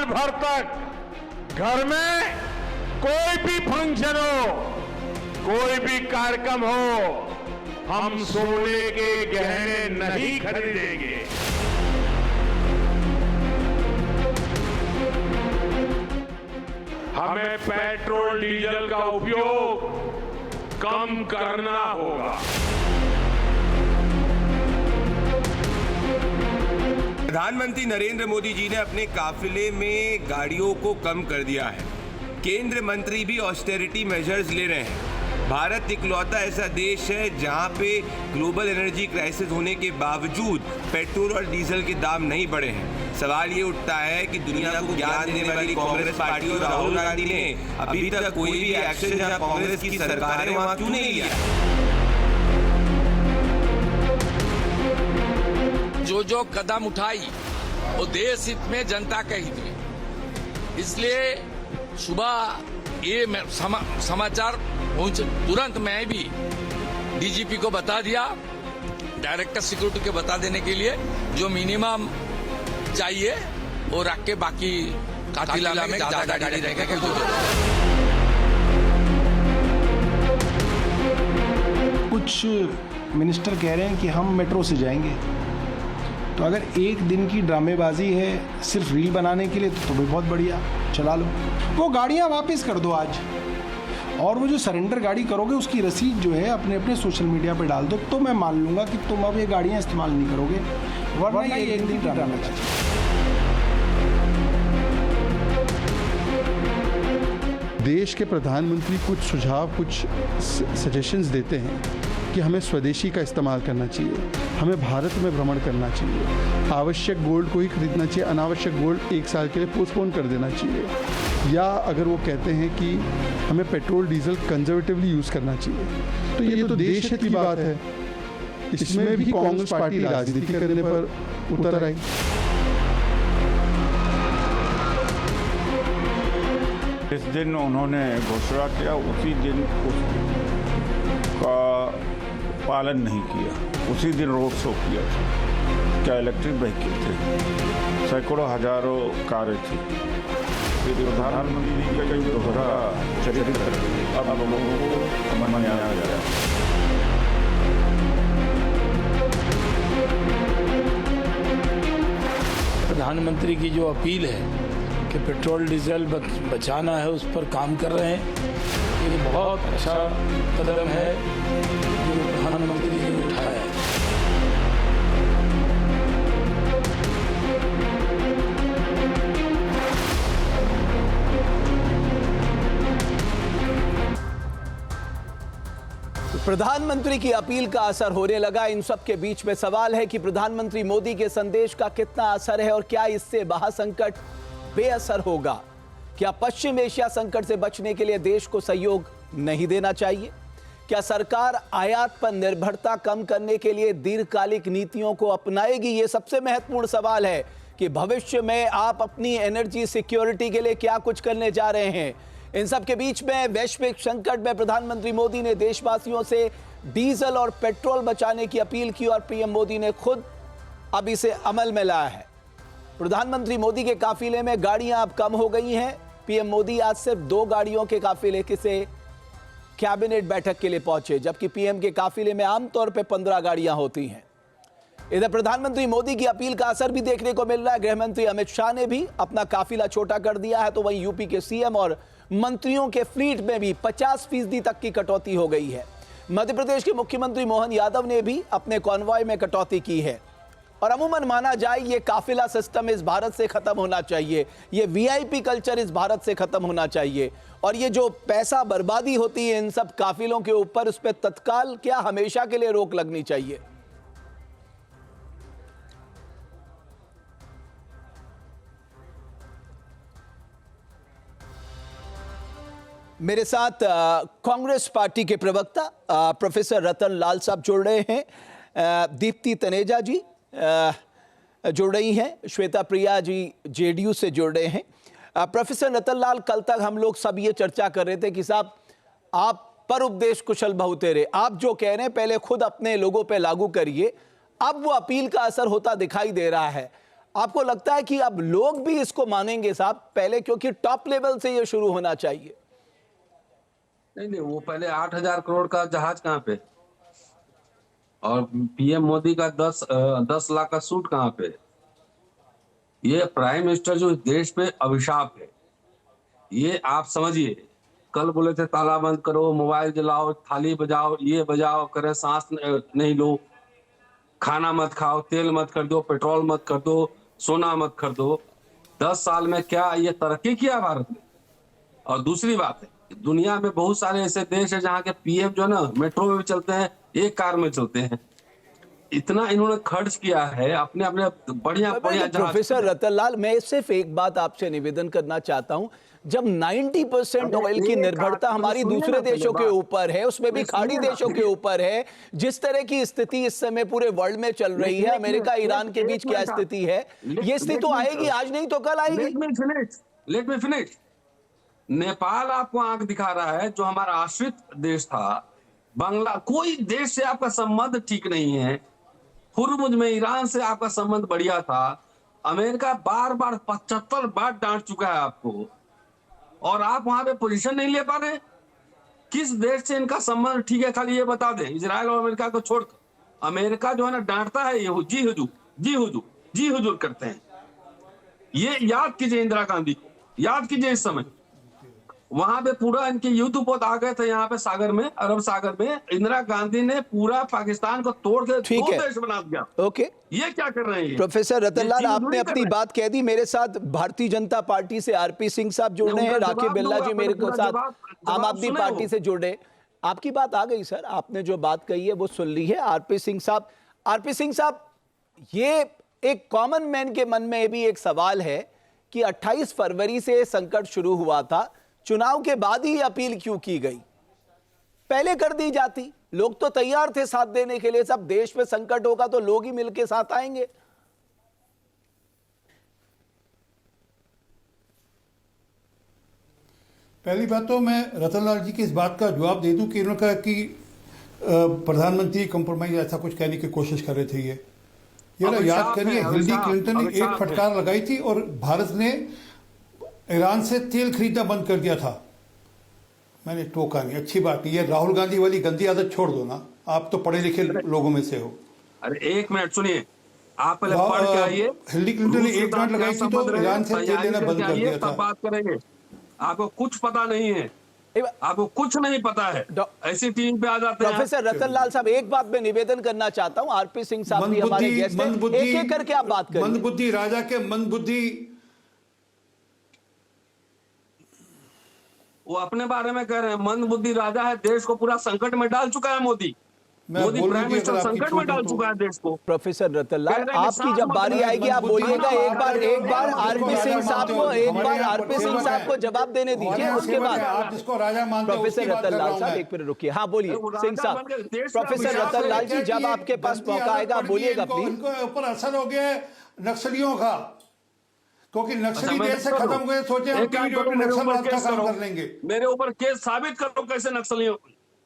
भर तक घर में कोई भी फंक्शन हो, कोई भी कार्यक्रम हो, हम सोने के गहने नहीं खरीदेंगे। हमें पेट्रोल डीजल का उपयोग कम करना होगा। प्रधानमंत्री नरेंद्र मोदी जी ने अपने काफिले में गाड़ियों को कम कर दिया है। केंद्र मंत्री भी ऑस्टेरिटी मेजर्स ले रहे हैं। भारत इकलौता ऐसा देश है जहां पे ग्लोबल एनर्जी क्राइसिस होने के बावजूद पेट्रोल और डीजल के दाम नहीं बढ़े हैं। सवाल ये उठता है कि दुनिया को ज्ञान देने वाली कांग्रेस पार्टी और राहुल गांधी ने अभी तक कोई भी एक्शन जहां कांग्रेस की सरकार है वहां क्यों नहीं लिया? जो कदम उठाई वो देश हित में, जनता के हित में। इसलिए सुबह ये समाचार तुरंत मैं भी डीजीपी को बता दिया, डायरेक्टर सिक्योरिटी को बता देने के लिए जो मिनिमम चाहिए वो रख के बाकी काफिला में ज्यादा गाड़ी रहेगा। कुछ मिनिस्टर कह रहे हैं कि हम मेट्रो से जाएंगे, तो अगर एक दिन की ड्रामेबाजी है सिर्फ रील बनाने के लिए तो भी बहुत बढ़िया, चला लो। वो गाड़ियाँ वापस कर दो आज, और वो जो सरेंडर गाड़ी करोगे उसकी रसीद जो है अपने अपने सोशल मीडिया पे डाल दो, तो मैं मान लूँगा कि तुम अब ये गाड़ियाँ इस्तेमाल नहीं करोगे, वरना ये एक दिन ड्रामेबाजी। देश के प्रधानमंत्री कुछ सुझाव, कुछ सजेशंस देते हैं कि हमें स्वदेशी का इस्तेमाल करना चाहिए, हमें भारत में भ्रमण करना चाहिए, आवश्यक गोल्ड को ही खरीदना चाहिए, अनावश्यक गोल्ड 1 साल के लिए पोस्टपोन कर देना चाहिए, या अगर वो कहते हैं कि हमें पेट्रोल डीजल कंजर्वेटिवली यूज़ करना चाहिए, तो ये तो देश हित की बात है। इसमें भी कांग्रेस पार्टी राजनीति करने पर उतर आई। जिस दिन उन्होंने घोषणा किया उसी दिन उसका पालन नहीं किया, उसी दिन रोड शो किया था। क्या इलेक्ट्रिक व्हीकल थे, सैकड़ों हजारों कारें थी। प्रधानमंत्री का दोहरा चरित्र अब लोगों को समझ में आ गया। प्रधानमंत्री की जो अपील है कि पेट्रोल डीजल बचाना है, उस पर काम कर रहे हैं। ये बहुत अच्छा कदम है जो प्रधानमंत्री जी ने उठाया है। प्रधानमंत्री की अपील का असर होने लगा। इन सब के बीच में सवाल है कि प्रधानमंत्री मोदी के संदेश का कितना असर है और क्या इससे महासंकट बेअसर होगा? क्या पश्चिम एशिया संकट से बचने के लिए देश को सहयोग नहीं देना चाहिए? क्या सरकार आयात पर निर्भरता कम करने के लिए दीर्घकालिक नीतियों को अपनाएगी? ये सबसे महत्वपूर्ण सवाल है कि भविष्य में आप अपनी एनर्जी सिक्योरिटी के लिए क्या कुछ करने जा रहे हैं। इन सब के बीच में वैश्विक संकट में प्रधानमंत्री मोदी ने देशवासियों से डीजल और पेट्रोल बचाने की अपील की और पीएम मोदी ने खुद अब इसे अमल में लाया है। प्रधानमंत्री मोदी के काफिले में गाड़ियां अब कम हो गई हैं। पीएम मोदी आज सिर्फ 2 गाड़ियों के काफिले से कैबिनेट बैठक के लिए पहुंचे, जबकि पीएम के काफिले में आमतौर पर 15 गाड़ियां होती हैं। इधर प्रधानमंत्री मोदी की अपील का असर भी देखने को मिल रहा है। गृहमंत्री अमित शाह ने भी अपना काफिला छोटा कर दिया है, तो वहीं यूपी के सीएम और मंत्रियों के फ्लीट में भी 50% तक की कटौती हो गई है। मध्य प्रदेश के मुख्यमंत्री मोहन यादव ने भी अपने कॉन्वॉय में कटौती की है। और अमूमन माना जाए ये काफिला सिस्टम इस भारत से खत्म होना चाहिए, ये वीआईपी कल्चर इस भारत से खत्म होना चाहिए। और ये जो पैसा बर्बादी होती है इन सब काफिलों के ऊपर, उस पर तत्काल क्या हमेशा के लिए रोक लगनी चाहिए। मेरे साथ कांग्रेस पार्टी के प्रवक्ता प्रोफेसर रतन लाल साहब जुड़ रहे हैं, दीप्ति तनेजा जी जुड़ रही हैं, श्वेता प्रिया जी जेडीयू से जुड़ रहे हैं। प्रोफेसर रतन लाल, कल तक हम लोग सब ये चर्चा कर रहे थे कि साहब आप पर उपदेश कुशल बहुतेरे, आप जो कह रहे हैं पहले खुद अपने लोगों पे लागू करिए। अब वो अपील का असर होता दिखाई दे रहा है। आपको लगता है कि अब लोग भी इसको मानेंगे साहब पहले, क्योंकि टॉप लेवल से ये शुरू होना चाहिए? नहीं, वो पहले 8,000 करोड़ का जहाज कहाँ पे, और पीएम मोदी का 10 लाख का सूट कहाँ पे? ये प्राइम मिनिस्टर जो इस देश पे अभिशाप है, ये आप समझिए। कल बोले थे ताला बंद करो, मोबाइल जलाओ, थाली बजाओ, ये बजाओ, करे सांस नहीं लो, खाना मत खाओ, तेल मत कर दो, पेट्रोल मत कर दो, सोना मत कर दो। 10 साल में क्या ये तरक्की किया भारत ने? और दूसरी बात है, दुनिया में बहुत सारे ऐसे देश है जहाँ के पीएम जो है ना मेट्रो में भी चलते हैं, एक कार में चलते हैं। इतना इन्होंने खर्च किया है अपने अपने बढ़िया बढ़िया। प्रोफेसर रतनलाल, मैं सिर्फ एक बात आपसे निवेदन करना चाहता हूं, जब 90% ऑयल की निर्भरता हमारी दूसरे देशों के ऊपर है, उसमें भी खाड़ी देशों के ऊपर है, जिस तरह की स्थिति इस समय पूरे वर्ल्ड में चल रही है, अमेरिका ईरान के बीच क्या स्थिति है, ये स्थिति तो आएगी, आज नहीं तो कल आएगी। Let me finish. नेपाल आपको आंख दिखा रहा है, जो हमारा आश्रित देश था। बांग्ला, कोई देश से आपका संबंध ठीक नहीं है। हुर्मुज में ईरान से आपका संबंध बढ़िया था। अमेरिका बार बार 75 बार डांट चुका है आपको, और आप वहां पे पोजीशन नहीं ले पा रहे। किस देश से इनका संबंध ठीक है, खाली ये बता दें। इजराइल और अमेरिका को छोड़कर अमेरिका जो है ना डांटता है, ये जी हुजूर, जी हुजूर, जी हुजूर करते हैं। ये याद कीजिए, इंदिरा गांधी को याद कीजिए। इस समय वहां पे पूरा इनके युद्धपोत आ गए थे यहाँ पे सागर में, अरब सागर में। इंदिरा गांधी ने पूरा पाकिस्तान को तोड़ के 2 देश बना दिया। ओके, ये क्या कर रहे हैं? प्रोफेसर रतनलाल, आपने अपनी बात कह दी। मेरे साथ भारतीय जनता पार्टी से आरपी सिंह साहब जुड़ रहे हैं, राकेश बिल्ला जी मेरे साथ आम आदमी पार्टी से जुड़ रहे। आपकी बात आ गई सर, आपने जो बात कही है वो सुन ली है। आरपी सिंह साहब, ये एक कॉमन मैन के मन में भी एक सवाल है कि 28 फरवरी से संकट शुरू हुआ था, चुनाव के बाद ही अपील क्यों की गई? पहले कर दी जाती, लोग तो तैयार थे साथ देने के लिए। सब देश में संकट होगा तो लोग ही मिलके साथ आएंगे। पहली बात तो मैं रतनलाल जी की इस बात का जवाब दे दूं कि उन्होंने कहा कि प्रधानमंत्री कंप्रोमाइज ऐसा कुछ कहने की कोशिश कर रहे थे। ये ना याद करिए, हिलरी क्लिंटन ने एक फटकार लगाई थी और भारत ने ईरान से तेल खरीदना बंद कर दिया था। मैंने टोका नहीं, अच्छी बात नहीं। ये राहुल गांधी वाली गंदी आदत छोड़ दो ना, आप तो पढ़े लिखे लोगों में से हो। अरे एक मिनट सुनिए, आप पहले पढ़ के आइए। हिलरी क्लिंटन ने एक मिनट लगाई थी तो ईरान से तेल लेना बंद कर दिया था। बात करेंगे, आपको कुछ पता नहीं है, आपको कुछ नहीं पता है, ऐसी टीम पे आ जाते हैं। प्रोफेसर रतनलाल साहब, एक बात मैं निवेदन करना चाहता हूं, आरपी सिंह साहब भी हमारे गेस्ट हैं, एक एक करके आप बात करें। मंदबुद्धि राजा के मंदबुद्धि, वो अपने बारे में कह रहे हैं मंदबुद्धि राजा है, देश को पूरा संकट में डाल चुका है मोदी प्राइम मिनिस्टर संकट में डाल चुका है देश को। प्रोफेसर रतनलाल, आपकी जब बारी आएगी आप बोलिएगा। एक बार आरपी सिंह साहब को जवाब देने दीजिए, उसके बाद आप जिसको राजा मानते हैं। प्रोफेसर रतनलाल साहब एक मिनट रुकिए। हाँ बोलिए सिंह साहब। प्रोफेसर रतनलाल जी, जब आपके पास मौका आएगा बोलिएगा प्लीज। उनके ऊपर असर हो गया है नक्सलियों का, क्योंकि नक्सली देश से खत्म हुए, सोचे हम नक्सलवाद का काम कर लेंगे। मेरे ऊपर केस साबित करो, कैसे नक्सलियों,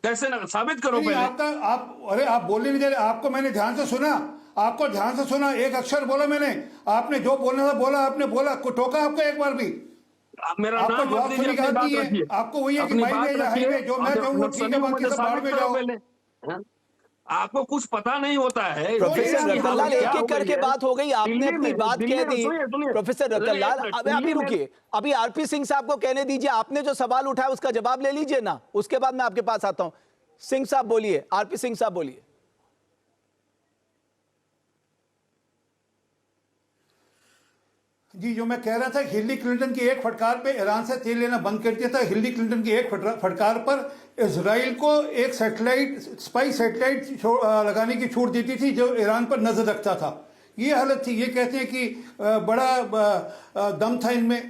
कैसे साबित करो पहले। आप बोलने नहीं दे रहे। आपको मैंने ध्यान से सुना, एक अक्षर बोला मैंने, आपने जो बोलना था बोला, आपने बोला, टोका आपको एक बार भी? मेरा आपको नाम जवाब सुनी का आती है, आपको वही है कि हाईवे जो मैं कहूँगा ठीक है, बाकी सब बाहर में जाओ। आपको कुछ पता नहीं होता है। प्रोफेसर रतनलाल, एक एक करके बात हो गई, आपने अपनी बात कह दी। प्रोफेसर रतनलाल, अभी रुकिए, अभी आरपी सिंह साहब को कहने दीजिए। आपने जो सवाल उठाया उसका जवाब ले लीजिए ना, उसके बाद मैं आपके पास आता हूं। सिंह साहब बोलिए, आरपी सिंह साहब बोलिए। जी, जो मैं कह रहा था, हिलरी क्लिंटन की एक फटकार पे ईरान से तेल लेना बंद कर दिया था। हिलरी क्लिंटन की एक फटकार पर इजराइल को एक स्पाई सैटेलाइट लगाने की छूट देती थी, जो ईरान पर नजर रखता था। ये हालत थी। ये कहते हैं कि बड़ा दम था इनमें।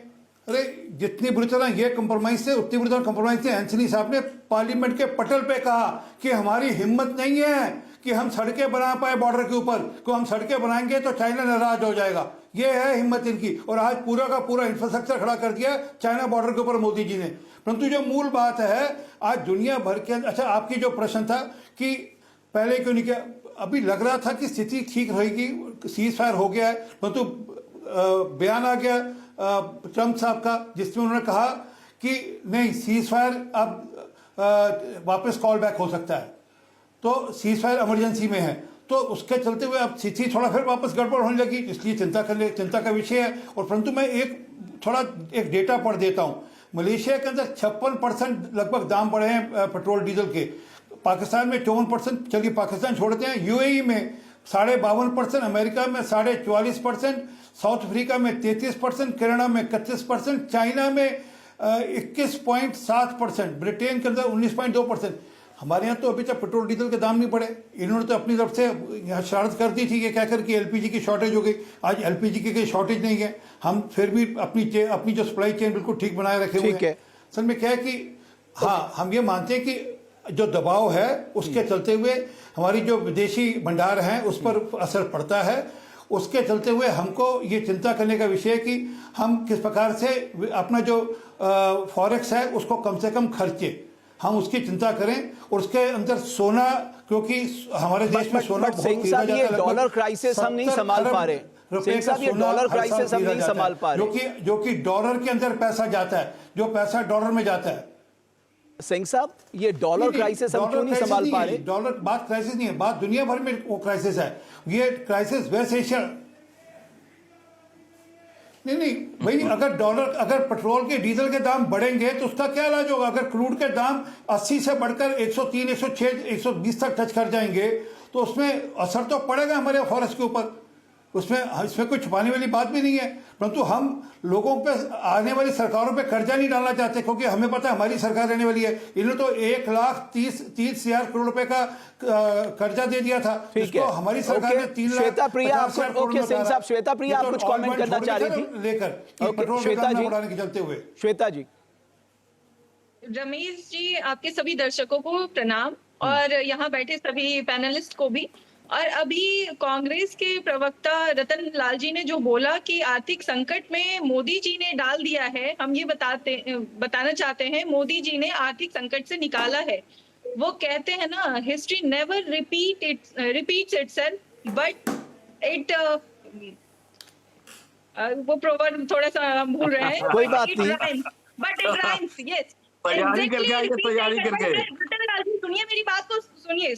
अरे जितनी बुरी तरह ये कंप्रोमाइज थे, उतनी बुरी तरह कंप्रोमाइज थे। एंथनी साहब ने पार्लियामेंट के पटल पे कहा कि हमारी हिम्मत नहीं है कि हम सड़कें बना पाए बॉर्डर के ऊपर, को हम सड़कें बनाएंगे तो चाइना नाराज हो जाएगा। ये है हिम्मत इनकी। और आज पूरा का पूरा इंफ्रास्ट्रक्चर खड़ा कर दिया चाइना बॉर्डर के ऊपर मोदी जी ने। परंतु जो मूल बात है, आज दुनिया भर के, अच्छा आपकी जो प्रश्न था कि पहले क्यों नहीं किया, अभी लग रहा था कि स्थिति ठीक रहेगी, सीज फायर हो गया है, परंतु बयान आ गया ट्रंप साहब का, जिसमें उन्होंने कहा कि नहीं, सीज फायर अब वापस कॉल बैक हो सकता है, तो सीज फायर इमरजेंसी में है। तो उसके चलते हुए अब स्थिति थोड़ा फिर वापस गड़बड़ होने लगी, इसलिए चिंता का विषय है। और परंतु मैं एक डेटा पढ़ देता हूँ। मलेशिया के अंदर 56% लगभग दाम बढ़े हैं पेट्रोल डीजल के। पाकिस्तान में 54%, चलिए पाकिस्तान छोड़ते हैं, यूएई में 52.5%, अमेरिका में 44.5%, साउथ अफ्रीका में 33%, कनाडा में 31%, चाइना में 21.7%, ब्रिटेन के अंदर 19.2%। हमारे यहाँ तो अभी तक पेट्रोल डीजल के दाम नहीं बढ़े। इन्होंने तो अपनी तरफ से यहाँ शरारत कर दी थी कि कहकर कि एलपीजी की शॉर्टेज हो गई। आज एलपीजी की कोई शॉर्टेज नहीं है, हम फिर भी अपनी जो सप्लाई चेन बिल्कुल ठीक बनाए रखे हुए हैं। असल में क्या है कि हाँ, हम ये मानते हैं कि जो दबाव है उसके चलते हुए हमारी जो विदेशी भंडार हैं उस पर असर पड़ता है। उसके चलते हुए हमको ये चिंता करने का विषय है कि हम किस प्रकार से अपना जो फॉरेक्स है उसको कम से कम खर्चे, हम उसकी चिंता करें। और उसके अंदर सोना, क्योंकि हमारे देश में सोना बहुत खरीदा जाता है। डॉलर क्राइसिस हम नहीं संभाल पा रहे, डॉलर क्राइसिस हम नहीं संभाल पा रहे, जो कि डॉलर के अंदर पैसा जाता है, जो पैसा डॉलर में जाता है। सिंह साहब, ये डॉलर क्राइसिस हम क्यों नहीं संभाल पा रहे? डॉलर बात क्राइसिस नहीं है, बात दुनिया भर में वो क्राइसिस है। ये क्राइसिस वेस्ट एशिया नहीं भाई, अगर पेट्रोल के डीजल के दाम बढ़ेंगे तो उसका क्या इलाज होगा? अगर क्रूड के दाम 80 से बढ़कर 103, 106, 120 तक टच कर जाएंगे तो उसमें असर तो पड़ेगा हमारे फॉरेस्ट के ऊपर। इसमें कोई छुपाने वाली बात भी नहीं है। परंतु हम लोगों पे, आने वाली सरकारों पे कर्जा नहीं डालना चाहते, क्योंकि हमें पता है हमारी सरकार रहने वाली है। इन्होंने तो 1,30,000 करोड़ रुपए का कर्जा दे दिया था, जिसको हमारी सरकार ने 3,50,000 करोड़ में सिंह साहब, श्वेता प्रिया आप कुछ कमेंट करना चाह रही थी लेकर पेट्रोल के दाम बढ़ाने के चलते हुए। श्वेता जी। रमेश जी, आपके सभी दर्शकों को प्रणाम और यहाँ बैठे सभी पैनलिस्ट को भी। और अभी कांग्रेस के प्रवक्ता रतन लाल जी ने जो बोला कि आर्थिक संकट में मोदी जी ने डाल दिया है, हम ये बताना चाहते हैं, मोदी जी ने आर्थिक संकट से निकाला है। वो कहते हैं ना, history never repeats itself but it, वो प्रोवर्ब थोड़ा सा हम भूल रहे हैं, कोई बात नहीं, बट इट राइम्स। यस, तैयारी करके आइए, तैयारी करके। रतन लाल जी सुनिए मेरी बात को, सुनिए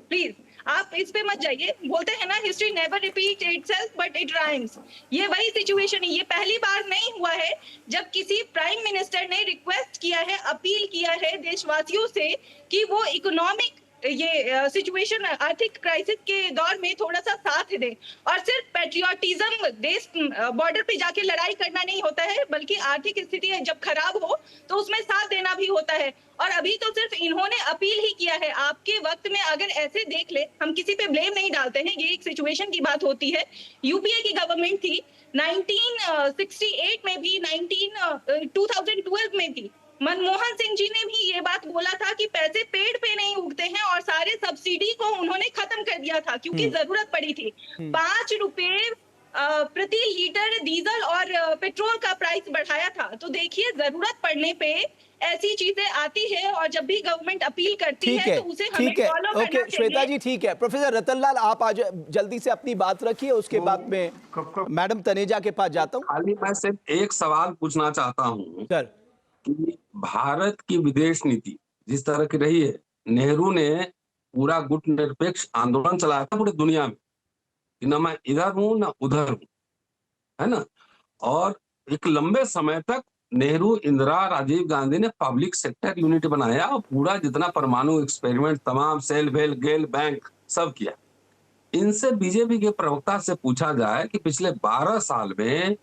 प्लीज, आप इस पे मत जाइए। बोलते हैं ना, history never repeat itself but it rhymes. ये वही सिचुएशन है। ये पहली बार नहीं हुआ है जब किसी प्राइम मिनिस्टर ने रिक्वेस्ट किया है, अपील किया है देशवासियों से कि वो इकोनॉमिक ये सिचुएशन, आर्थिक क्राइसिस के दौर में थोड़ा सा साथ दें। और सिर्फ पैट्रियोटिज्म, देश बॉर्डर पे जाके लड़ाई करना नहीं होता है, बल्कि आर्थिक स्थिति जब खराब हो तो उसमें साथ देना भी होता है। और अभी तो सिर्फ इन्होंने अपील ही किया है। आपके वक्त में अगर ऐसे देख ले, हम किसी पे ब्लेम नहीं डालते हैं, ये एक सिचुएशन की बात होती है। यूपीए की गवर्नमेंट थी 1968 में भी, 2012 में भी। मनमोहन सिंह जी ने भी ये बात बोला था कि पैसे पेड़ पे नहीं उगते हैं, और सारे सब्सिडी को उन्होंने खत्म कर दिया था क्योंकि जरूरत पड़ी थी। 5 रुपए प्रति लीटर डीजल और पेट्रोल का प्राइस बढ़ाया था। तो देखिए, जरूरत पड़ने पे ऐसी चीजें आती है, और जब भी गवर्नमेंट अपील करती है तो उसे हमें फॉलो करना चाहिए। श्वेता जी, ठीक है। प्रोफेसर रतनलाल, आप आज जल्दी से अपनी बात रखिए, उसके बाद में मैडम तनेजा के पास जाता हूँ। खाली मैं सिर्फ एक सवाल पूछना चाहता हूँ सर कि भारत की विदेश नीति जिस तरह की रही है, नेहरू ने पूरा गुट निरपेक्ष आंदोलन चलाया था पूरी दुनिया में कि ना मैं इधर हूं ना उधर हूं, है ना। और एक लंबे समय तक नेहरू, इंदिरा, राजीव गांधी ने पब्लिक सेक्टर यूनिट बनाया और पूरा जितना परमाणु एक्सपेरिमेंट तमाम, सेल, वेल, गेल, बैंक सब किया। इनसे बीजेपी के प्रवक्ता से पूछा जाए कि पिछले 12 साल में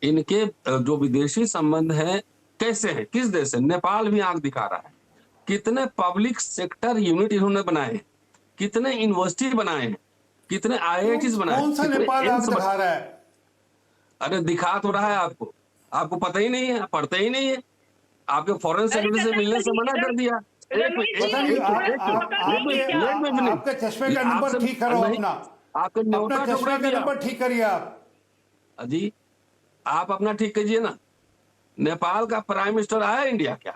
इनके जो विदेशी संबंध है कैसे हैं, किस देश से? नेपाल भी आंख दिखा रहा है। कितने पब्लिक सेक्टर यूनिट इन्होंने बनाए हैं, कितने यूनिवर्सिटी बनाए हैं, कितने IITs बनाए। कौन सा नेपाल आंख दिखा रहा है? अरे दिखा तो रहा है आपको, आपको पता ही नहीं है, पढ़ते ही नहीं है। आपके फॉरेन सेक्रेटरी से मिलने से मना कर दिया। आपके चश्मे का नंबर ठीक करो, आपके चश्मे का नंबर ठीक करिए आप। जी, आप अपना ठीक कीजिए ना। नेपाल का प्राइम मिनिस्टर आया इंडिया क्या?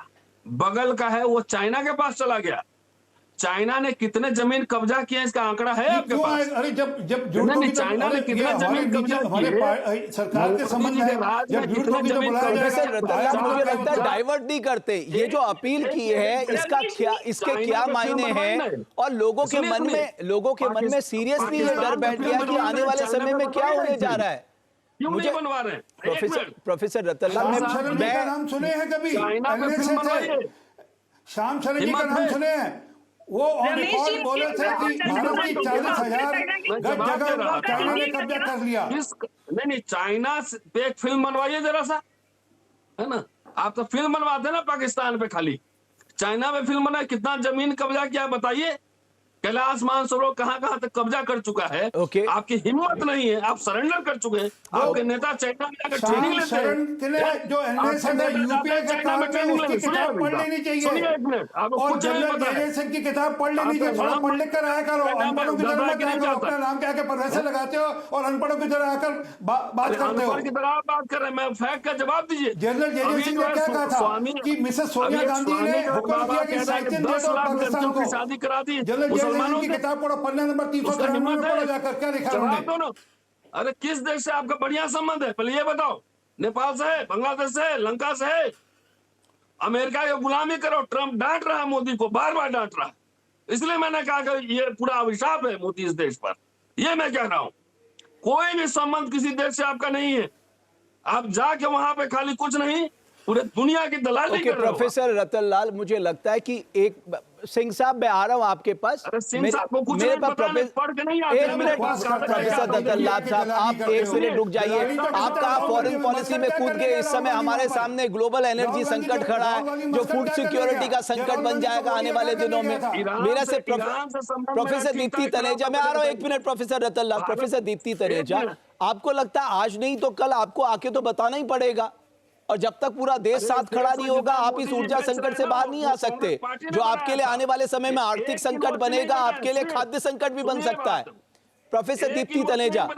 बगल का है वो चाइना के पास चला गया। चाइना ने कितने जमीन कब्जा किए इसका आंकड़ा है आपके क्यों पास? अरे जब नहीं, चाइना ने कितना जमीन कब्जा हमारे सरकार के संबंध में जब जरूरत होगी तो बुलाया प्रोफेसर जाएगा। रतन लाल, मुझे लगता है डाइवर्ट नहीं करते। ये जो अपील की है इसके क्या मायने हैं, और लोगों के मन में सीरियसली ये डर बैठ गया कि आने वाले समय में क्या होने जा रहा है। मुझे बनवा रहे हैं प्रोफेसर रतन लाल, मैं नाम सुने हैं कभी? शाम शर्मी का नाम सुने हैं? वो ऑन रिकॉर्ड बोले थे कि भारत की 40,000 गज जगह चाइना ने कब्जा कर लिया। नहीं, चाइना पे एक फिल्म बनवाइए जरा सा, है ना? आप तो फिल्म बनवाते ना पाकिस्तान पे, खाली चाइना में फिल्म बनाए, कितना जमीन कब्जा किया बताइए। कैलाश मानसरोवर कहां तक कब्जा कर चुका है। आपकी हिम्मत नहीं है, आप सरेंडर कर चुके हैं। आपके नेता चाइना में जाकर ट्रेनिंग लेते हैं। जो यूपीए का काम है उसकी किताब पढ़ लेनी चाहिए, और जनरल जयदेव सिंह की किताब पढ़ लेनी चाहिए। थोड़ा पढ़ लिख कर आया करो, अनपढ़ों की तरह मत आया, अपना नाम क्या के प्रोफेसर लगाते हो और अनपढ़ों की तरह आकर बात करते हो। की तरह बात कर रहे हैं, मैं फैक्ट का जवाब दीजिए। जनरल जयदेव सिंह ने क्या कहा था कि मिसेस सोनिया गांधी ने हुक्म किया कि साइकिल दे दो पाकिस्तान को, शादी करा दी। मुसलमानों की किताब पढ़ो, पन्ना नंबर 393 में पढ़ो जाकर, क्या लिखा उन्होंने। अरे किस देश से आपका बढ़िया संबंध है पहले ये बताओ? नेपाल से है, बांग्लादेश से है, लंका से है? अमेरिका की गुलामी करो। ट्रंप डांट रहा है मोदी को, बार बार डांट रहा है। इसलिए मैंने कहा कि ये पूरा अभिशाप है मोदी इस देश पर। ये मैं कह रहा हूं, कोई भी संबंध किसी देश से आपका नहीं है। आप जाके वहां पे खाली कुछ नहीं, पूरे दुनिया की दलाली कर रहे हो। प्रोफेसर रतन लाल, मुझे लगता है कि एक सिंह साहब, मैं आ रहा हूं आपके पास। मेरे पास एक मिनट प्रोफेसर रतन लाल साहब, आप एक मिनट रुक जाइए। आप कहा फॉरेन पॉलिसी में कूद गए। इस समय हमारे सामने ग्लोबल एनर्जी संकट खड़ा है, जो फूड सिक्योरिटी का संकट बन जाएगा आने वाले दिनों में। मेरा से प्रोफेसर दीप्ति तनेजा, मैं आ रहा हूं एक मिनट। प्रोफेसर रतन लाल, प्रोफेसर दीप्ति तनेजा, आपको लगता है आज नहीं तो कल आपको आके तो बताना ही पड़ेगा, और जब तक पूरा देश साथ खड़ा नहीं होगा आप इस ऊर्जा संकट से बाहर नहीं आ सकते, जो आपके लिए आने वाले समय में आर्थिक संकट बनेगा, आपके लिए खाद्य संकट भी बन सकता है। प्रोफेसर दीप्ति तनेजा।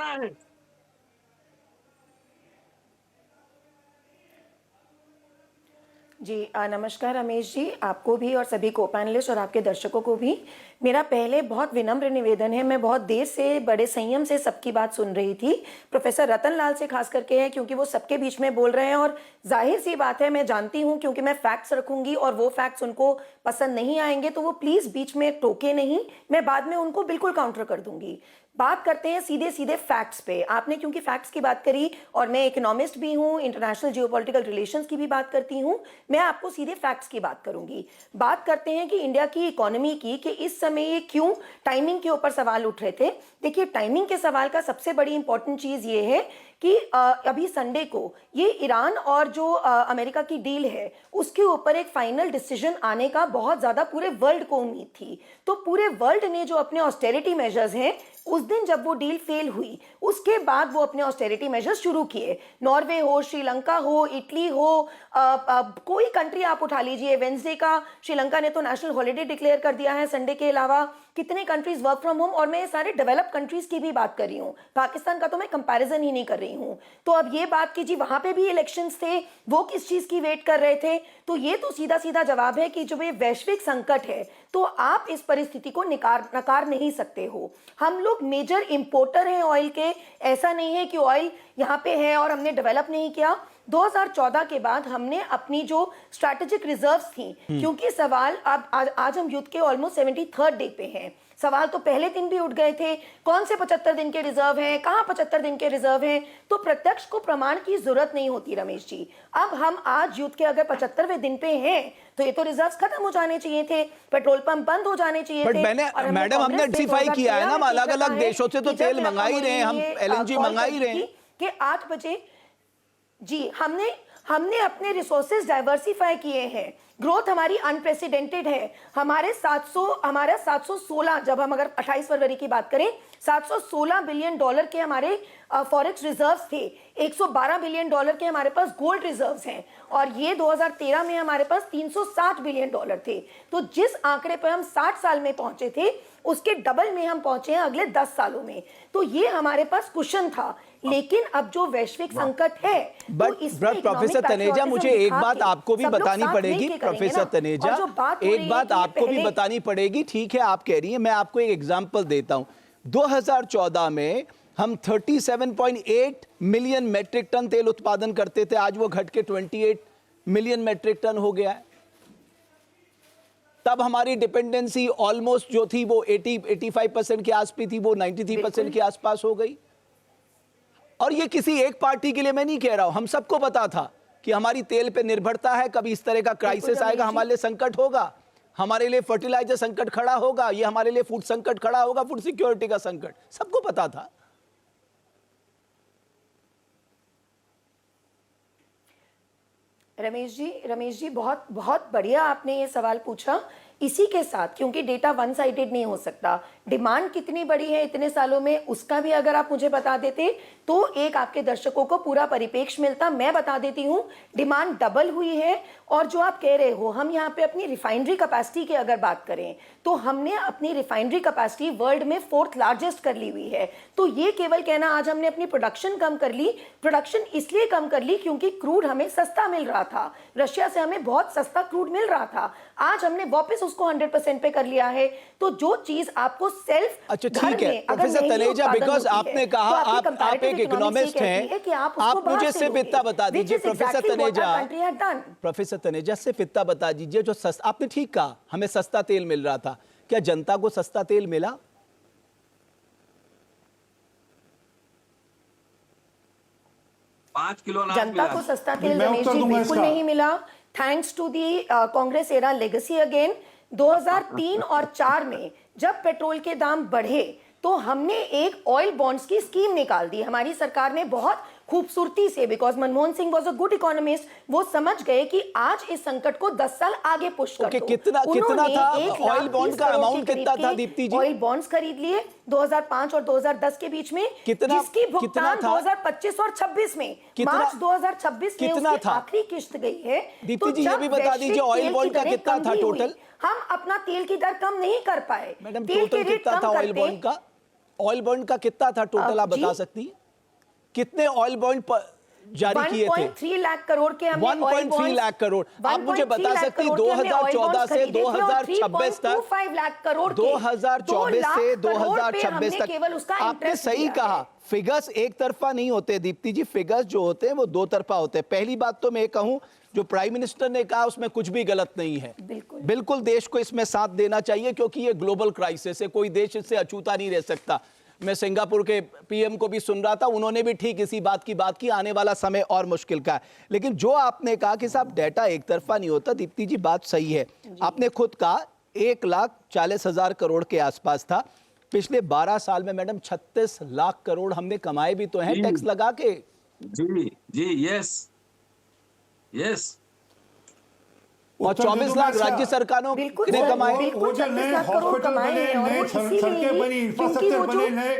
जी नमस्कार रमेश जी, आपको भी और सभी को पैनलिस्ट और आपके दर्शकों को भी मेरा पहले बहुत विनम्र निवेदन है। मैं बहुत देर से बड़े संयम से सबकी बात सुन रही थी, प्रोफेसर रतन लाल से खास करके है, क्योंकि वो सबके बीच में बोल रहे हैं और जाहिर सी बात है, मैं जानती हूं क्योंकि मैं फैक्ट्स रखूंगी और वो फैक्ट्स उनको पसंद नहीं आएंगे तो वो प्लीज बीच में टोके नहीं, मैं बाद में उनको बिल्कुल काउंटर कर दूंगी। बात करते हैं सीधे सीधे फैक्ट्स पे। आपने क्योंकि फैक्ट्स की बात करी और मैं इकोनॉमिस्ट भी हूं, इंटरनेशनल जियोपॉलिटिकल रिलेशंस की भी बात करती हूं, मैं आपको सीधे फैक्ट्स की बात करूंगी। बात करते हैं कि इंडिया की इकोनॉमी की, कि इस समय ये क्यों टाइमिंग के ऊपर सवाल उठ रहे थे। देखिए, टाइमिंग के सवाल का सबसे बड़ी इंपॉर्टेंट चीज ये है कि अभी संडे को ये ईरान और जो अमेरिका की डील है उसके ऊपर एक फाइनल डिसीजन आने का बहुत ज्यादा पूरे वर्ल्ड को उम्मीद थी। तो पूरे वर्ल्ड ने जो अपने ऑस्टेरिटी मेजर्स हैं, उस दिन जब वो डील फेल हुई उसके बाद वो अपने ऑस्टेरिटी मेजर्स शुरू किए। नॉर्वे हो, श्रीलंका हो, इटली हो, कोई कंट्री आप उठा लीजिए। वेंसडे का श्रीलंका ने तो नेशनल हॉलिडे डिक्लेयर कर दिया है, संडे के अलावा कितने कंट्रीज वर्क फ्रॉम होम, और मैं सारे डेवलप कंट्रीज की भी बात कर रही हूँ, पाकिस्तान का तो मैं कंपैरिजन ही नहीं कर रही हूँ। तो अब ये बात कीजिए, वहां पे भी इलेक्शंस थे, वो किस चीज की वेट कर रहे थे। तो ये तो सीधा सीधा जवाब है कि जो ये वैश्विक संकट है तो आप इस परिस्थिति को नकार नहीं सकते हो। हम लोग मेजर इंपोर्टर हैं ऑयल के, ऐसा नहीं है कि ऑयल यहाँ पे है और हमने डेवलप नहीं किया। 2014 के बाद हमने अपनी जो स्ट्रैटेजिक रिजर्व्स थी, क्योंकि सवाल अब आज हम युद्ध के ऑलमोस्ट 73rd डे पे हैं, सवाल तो पहले दिन भी उठ गए थे, कौन से 75 दिन के रिजर्व हैं, कहां 75 दिन के रिजर्व हैं। तो प्रत्यक्ष को प्रमाण की जरूरत नहीं होती रमेश जी। अब हम आज युद्ध के अगर 75वें दिन पे हैं तो ये तो रिजर्व्स खत्म हो जाने चाहिए थे, पेट्रोल पंप बंद हो जाने चाहिए थे। मैडम हमने नोटिफाई किया है ना, हम अलग अलग देशों से तो तेल मंगा ही रहे हैं, हम LNG मंगा ही रहे हैं कि 8 बजे जी हमने अपने रिसोर्सेज डाइवर्सिफाई किए हैं। ग्रोथ हमारी अनप्रेसिडेंटेड है। हमारा 716, जब हम अगर 28 फरवरी की बात करें, $716 बिलियन के हमारे फॉरेक्स रिजर्व्स थे, $112 बिलियन के हमारे पास गोल्ड रिजर्व्स हैं, और ये 2013 में हमारे पास $360 बिलियन थे। तो जिस आंकड़े पर हम 60 साल में पहुंचे थे उसके डबल में हम पहुंचे हैं अगले 10 सालों में। तो ये हमारे पास कुशन था। लेकिन अब जो वैश्विक संकट है, बट प्रोफेसर तनेजा, मुझे एक बात आपको भी बतानी पड़ेगी। प्रोफेसर तनेजा, एक बात आपको भी बतानी पड़ेगी। ठीक है, आप कह रही हैं, मैं आपको एक एग्जांपल देता हूं। 2014 में हम 37.8 मिलियन मैट्रिक टन तेल उत्पादन करते थे, आज वो घट के 28 मिलियन मैट्रिक टन हो गया है। तब हमारी डिपेंडेंसी ऑलमोस्ट जो थी वो 85% के आसपास थी, वो 93% के आसपास हो गई। और ये किसी एक पार्टी के लिए मैं नहीं कह रहा हूं, हम सबको पता था कि हमारी तेल पे निर्भरता है, कभी इस तरह का क्राइसिस आएगा, हमारे लिए संकट होगा, हमारे लिए फर्टिलाइजर संकट खड़ा होगा, ये हमारे लिए फूड संकट खड़ा होगा, फूड सिक्योरिटी का संकट, सबको पता था। रमेश जी बहुत बहुत बढ़िया आपने ये सवाल पूछा। इसी के साथ, क्योंकि डेटा वन साइडेड नहीं हो सकता, डिमांड कितनी बड़ी है इतने सालों में उसका भी अगर आप मुझे बता देते तो एक आपके दर्शकों को पूरा परिप्रेक्ष्य मिलता। मैं बता देती हूं, डिमांड डबल हुई है। और जो आप कह रहे हो, हम यहाँ पे अपनी रिफाइनरी कैपेसिटी की अगर बात करें तो हमने अपनी रिफाइनरी कैपेसिटी वर्ल्ड में 4th लार्जेस्ट कर ली हुई है। तो ये केवल कहना आज हमने अपनी प्रोडक्शन कम कर ली, प्रोडक्शन इसलिए कम कर ली क्योंकि क्रूड हमें सस्ता मिल रहा था, रशिया से हमें बहुत सस्ता क्रूड मिल रहा था। आज हमने वापस उसको 100% पे कर लिया है। तो जो चीज आपको सेल्फ, अच्छा ठीक है प्रोफेसर तनेजा, बिकॉज आपने कहा आप एक इकोनॉमिस्ट हैं, आप मुझे सिर्फ इतना बता दीजिए प्रोफेसर तनेजा, सिर्फ इतना बता दीजिए, जो सस्ता, आपने ठीक कहा हमें सस्ता तेल मिल रहा था, क्या जनता को सस्ता तेल मिला? 5 किलो जनता को सस्ता तेल रमेश जी बिल्कुल नहीं मिला। Thanks to the Congress era legacy again. 2003 और 4 में जब पेट्रोल के दाम बढ़े तो हमने एक ऑयल बॉन्ड्स की स्कीम निकाल दी हमारी सरकार ने बहुत खूबसूरती से, because Manmohan Singh was a good economist. वो समझ गए कि आज इस संकट को 10 साल आगे पुश कर दो। कितना था ऑयल बॉन्ड का अमाउंट, कितना था दीप्ति जी? ऑयल बॉन्ड्स खरीद लिए 2005 और 2010 के बीच में, जिसकी भुगतान 2025 और 26 में, मार्च 2026 में उसकी आखिरी किस्त गई है। दीप्ति जी ये भी बता दीजिए ऑयल बॉन्ड का कितना था टोटल? हम अपना तेल की दर कम नहीं कर पाए। मैडम टोटल कितना था ऑयल बॉन्ड का? ऑयल बॉन्ड का कितना था टोटल, आप बता सकती हैं? कितने ऑयल बॉन्ड जारी किए थे? 1.3 लाख करोड़ के हमने 1.3 लाख करोड़। आप मुझे बता सकती 2014 से 2026 तक, 5 लाख करोड़ 2024 से 2026 तक आपने सही कहा, फिगर्स एक तरफा नहीं होते दीप्ति जी, फिगर्स जो होते हैं वो दो तरफा होते हैं। पहली बात तो मैं कहूं, जो प्राइम मिनिस्टर ने कहा उसमें कुछ भी गलत नहीं है, बिल्कुल देश को इसमें साथ देना चाहिए क्योंकि ये ग्लोबल क्राइसिस है, कोई देश इससे अछूता नहीं रह सकता। मैं सिंगापुर के पीएम को भी सुन रहा था, उन्होंने भी ठीक इसी बात की आने वाला समय और मुश्किल का है। लेकिन जो आपने कहा कि साहब डेटा एक तरफा नहीं होता, दीप्ति जी बात सही है। आपने खुद कहा 1,40,000 करोड़ के आसपास था पिछले 12 साल में। मैडम 36 लाख करोड़ हमने कमाए भी तो हैं टैक्स लगा के। जी यस और 24 लाख राज्य सरकारों ने कमाए।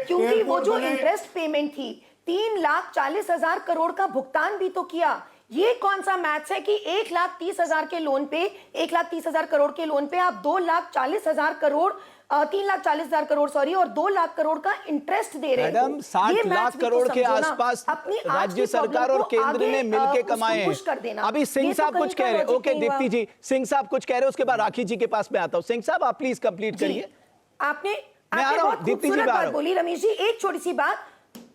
क्योंकि वो जो इंटरेस्ट पेमेंट थी 3,40,000 करोड़ का भुगतान भी तो किया। ये कौन सा मैथ्स है कि 1,30,000 के लोन पे, 1,30,000 करोड़ के लोन पे आप 2,40,000 करोड़ 3,40,000 करोड़ सॉरी और 2 लाख करोड़ का इंटरेस्ट दे रहे हैं। मैडम 60 लाख करोड़ के आसपास राज्य सरकार और केंद्र ने मिलकर कमाए हैं। अभी सिंह साहब कुछ कह रहे हैं, ओके दीप्ति जी, सिंह साहब कुछ कह रहे हैं, उसके बाद राखी जी के पास में आता हूं। सिंह साहब आप प्लीज कंप्लीट करिए। आपने बहुत खूबसूरत बात बोली रमेश जी। एक छोटी सी बात,